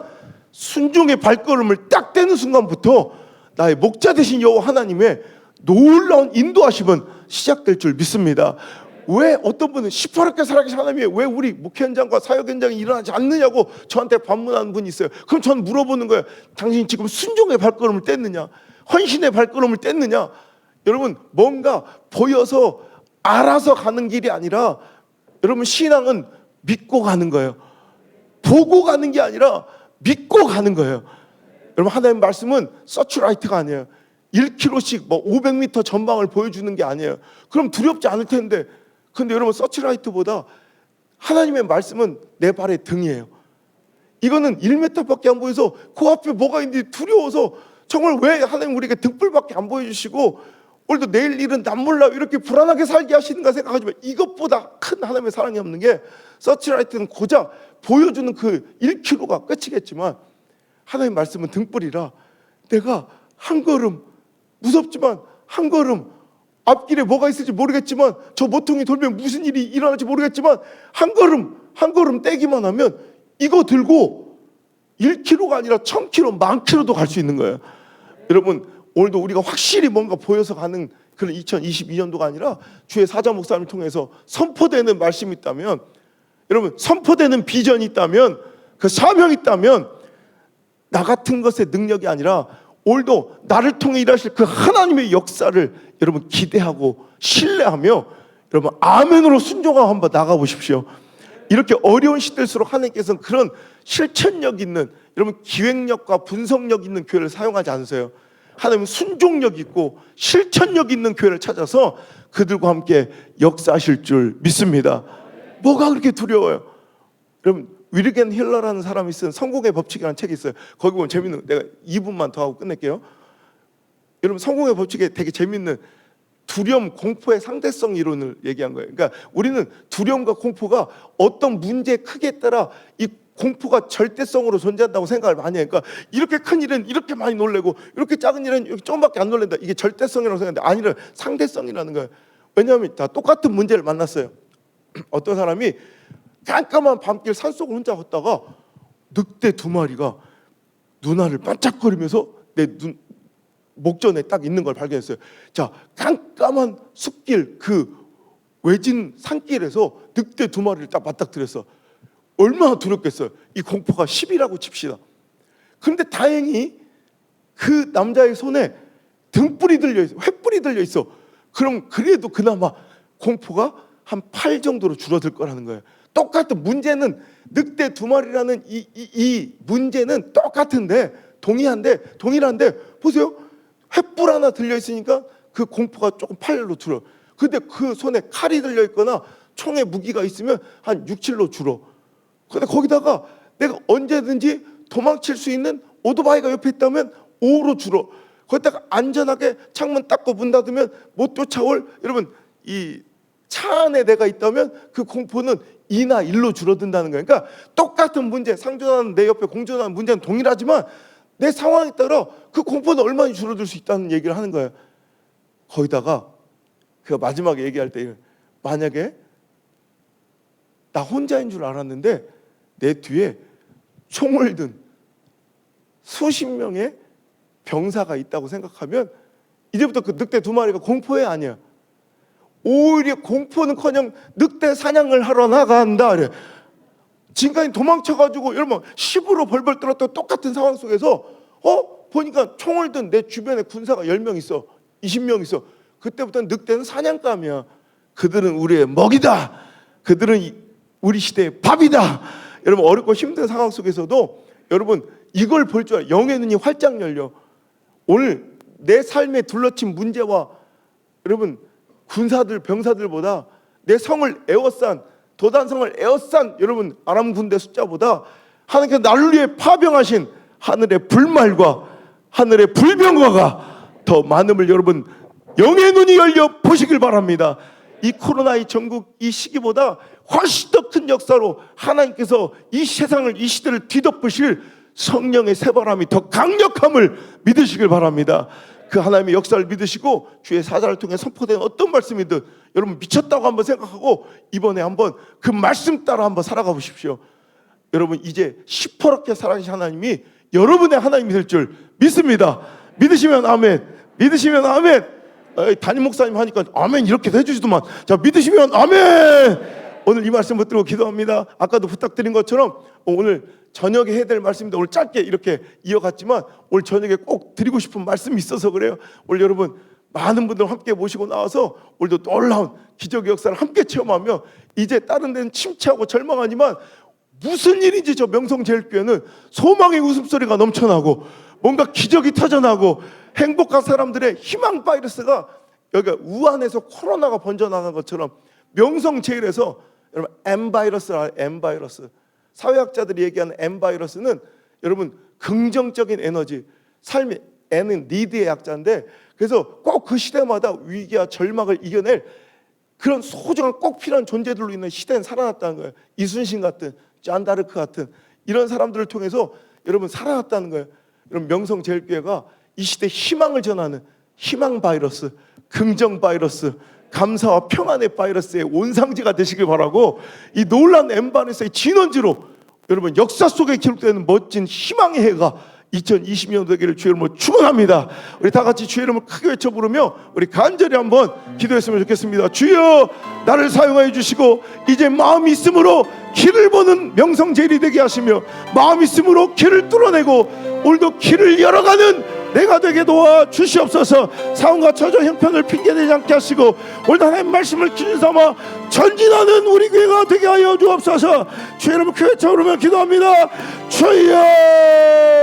순종의 발걸음을 딱 떼는 순간부터 나의 목자 되신 여호와 하나님의 놀라운 인도하심은 시작될 줄 믿습니다. 왜 어떤 분은 시퍼렇게 살아계신 하나님이 왜 우리 목회 현장과 사역 현장이 일어나지 않느냐고 저한테 반문하는 분이 있어요. 그럼 저는 물어보는 거예요. 당신이 지금 순종의 발걸음을 뗐느냐? 헌신의 발걸음을 뗐느냐? 여러분, 뭔가 보여서 알아서 가는 길이 아니라, 여러분, 신앙은 믿고 가는 거예요. 보고 가는 게 아니라 믿고 가는 거예요. 여러분, 하나님 말씀은 서치라이트가 아니에요. 1km씩 뭐 500m 전방을 보여주는 게 아니에요. 그럼 두렵지 않을 텐데. 근데 여러분, 서치라이트보다 하나님의 말씀은 내 발의 등이에요. 이거는 1m밖에 안 보여서 그 앞에 뭐가 있는지 두려워서, 정말 왜 하나님 우리에게 등불밖에 안 보여주시고 오늘도 내일 일은 난 몰라 이렇게 불안하게 살게 하시는가 생각하지만, 이것보다 큰 하나님의 사랑이 없는 게, 서치라이트는 고작 보여주는 그 1km가 끝이겠지만 하나님 말씀은 등불이라, 내가 한 걸음, 무섭지만 한 걸음, 앞길에 뭐가 있을지 모르겠지만, 저 모퉁이 돌면 무슨 일이 일어날지 모르겠지만, 한 걸음 떼기만 하면 이거 들고 1km가 아니라 1000km, 10,000km도 갈 수 있는 거예요. 여러분, 오늘도 우리가 확실히 뭔가 보여서 가는 그런 2022년도가 아니라 주의 사자 목사님을 통해서 선포되는 말씀이 있다면, 여러분, 선포되는 비전이 있다면, 그 사명이 있다면, 나 같은 것의 능력이 아니라 오늘도 나를 통해 일하실 그 하나님의 역사를 여러분 기대하고 신뢰하며, 여러분 아멘으로 순종하고 한번 나가보십시오. 이렇게 어려운 시대일수록 하나님께서는 그런 실천력 있는, 여러분 기획력과 분석력 있는 교회를 사용하지 않으세요. 하나님은 순종력 있고 실천력 있는 교회를 찾아서 그들과 함께 역사하실 줄 믿습니다. 뭐가 그렇게 두려워요? 여러분, 위르겐 힐러라는 사람이 쓴 성공의 법칙이라는 책이 있어요. 거기 보면 재밌는, 내가 2분만 더 하고 끝낼게요. 여러분, 성공의 법칙에 되게 재밌는 두려움, 공포의 상대성 이론을 얘기한 거예요. 그러니까 우리는 두려움과 공포가 어떤 문제의 크기에 따라 이 공포가 절대성으로 존재한다고 생각을 많이 해요. 그러니까 이렇게 큰 일은 이렇게 많이 놀래고 이렇게 작은 일은 이렇게 조금밖에 안 놀랜다. 이게 절대성이라고 생각하는데 아니라 상대성이라는 거예요. 왜냐하면 다 똑같은 문제를 만났어요. 어떤 사람이 깜깜한 밤길 산속을 혼자 걷다가 늑대 2마리가 눈알을 반짝거리면서 내 목전에 딱 있는 걸 발견했어요. 자, 깜깜한 숲길, 그 외진 산길에서 늑대 2마리를 딱 맞닥뜨렸어. 얼마나 두렵겠어요. 이 공포가 10이라고 칩시다. 그런데 다행히 그 남자의 손에 등불이 들려있어, 횃불이 들려있어. 그럼 그래도 그나마 공포가 한 8 정도로 줄어들 거라는 거예요. 똑같은 문제는, 늑대 2마리라는 이 문제는 똑같은데, 동일한데 보세요. 횃불 하나 들려있으니까 그 공포가 조금 8로 줄어. 근데 그 손에 칼이 들려있거나 총에 무기가 있으면 한 6, 7로 줄어. 근데 거기다가 내가 언제든지 도망칠 수 있는 오토바이가 옆에 있다면 5로 줄어. 거기다가 안전하게 창문 닫고 문 닫으면 못 쫓아올, 여러분, 이 차 안에 내가 있다면 그 공포는 2나 1로 줄어든다는 거예요. 그러니까 똑같은 문제, 상존하는 내 옆에 공존하는 문제는 동일하지만 내 상황에 따라 그 공포는 얼마나 줄어들 수 있다는 얘기를 하는 거예요. 거기다가 그 마지막에 얘기할 때, 만약에 나 혼자인 줄 알았는데 내 뒤에 총을 든 수십 명의 병사가 있다고 생각하면 이제부터 그 늑대 2마리가 공포에 아니야. 오히려 공포는커녕 늑대 사냥을 하러 나간다 그래. 지금까지 도망쳐가지고 여러분 10으로 벌벌 떨었던 똑같은 상황 속에서 보니까 총을 든 내 주변에 군사가 10명 있어, 20명 있어. 그때부터는 늑대는 사냥감이야. 그들은 우리의 먹이다. 그들은 우리 시대의 밥이다. 여러분, 어렵고 힘든 상황 속에서도 여러분 이걸 볼 줄 알아요. 영의 눈이 활짝 열려. 오늘 내 삶에 둘러친 문제와 여러분 군사들, 병사들보다 내 성을 에워싼, 도단성을 에워싼 여러분 아람 군대 숫자보다 하나님께서 나를 위해 파병하신 하늘의 불말과 하늘의 불병거가 더 많음을 여러분 영의 눈이 열려 보시길 바랍니다. 이 코로나의 전국 이 시기보다 훨씬 더 큰 역사로 하나님께서 이 세상을 이 시대를 뒤덮으실 성령의 새바람이 더 강력함을 믿으시길 바랍니다. 그 하나님의 역사를 믿으시고 주의 사자를 통해 선포된 어떤 말씀이든 여러분 미쳤다고 한번 생각하고 이번에 한번 그 말씀 따라 한번 살아가 보십시오. 여러분 이제 시퍼렇게 살아계신 하나님이 여러분의 하나님이 될 줄 믿습니다. 믿으시면 아멘. 믿으시면 아멘. 담임 목사님 하니까 아멘 이렇게 해주시더만. 자, 믿으시면 아멘. 오늘 이 말씀 붙들고 기도합니다. 아까도 부탁드린 것처럼 오늘 저녁에 해야 될 말씀인데 오늘 짧게 이렇게 이어갔지만 오늘 저녁에 꼭 드리고 싶은 말씀이 있어서 그래요. 오늘 여러분 많은 분들 함께 모시고 나와서 오늘도 놀라운 기적의 역사를 함께 체험하며 이제 다른 데는 침체하고 절망하지만 무슨 일인지 저 명성제일교회는 소망의 웃음소리가 넘쳐나고 뭔가 기적이 터져나고 행복한 사람들의 희망 바이러스가 여기가 우한에서 코로나가 번져나간 것처럼 명성제일에서 여러분 M바이러스라 M바이러스 사회학자들이 얘기하는 M바이러스는 여러분 긍정적인 에너지 삶의 N은 니드의 약자인데 그래서 꼭 그 시대마다 위기와 절망을 이겨낼 그런 소중한 꼭 필요한 존재들로 있는 시대는 살아났다는 거예요. 이순신 같은 잔다르크 같은 이런 사람들을 통해서 여러분 살아났다는 거예요. 여러분 명성제일교회가 이 시대 희망을 전하는 희망 바이러스, 긍정 바이러스, 감사와 평안의 바이러스의 온상지가 되시길 바라고 이 놀라운 엠바이러스의 진원지로 여러분 역사 속에 기록되는 멋진 희망의 해가 2020년 되기를 주의 이름으로 축원합니다. 우리 다 같이 주의 이름을 크게 외쳐 부르며 우리 간절히 한번 기도했으면 좋겠습니다. 주여 나를 사용하여 주시고 이제 마음이 있음으로 길을 보는 명성제일이 되게 하시며 마음이 있음으로 길을 뚫어내고 오늘도 길을 열어가는 내가 되게 도와 주시옵소서. 상황과 처저 형편을 핑계대지 않게 하시고 오늘도 하나님 말씀을 기준 삼아 전진하는 우리 교회가 되게 하여 주옵소서. 주의 이름을 크게 외쳐 부르며 기도합니다. 주여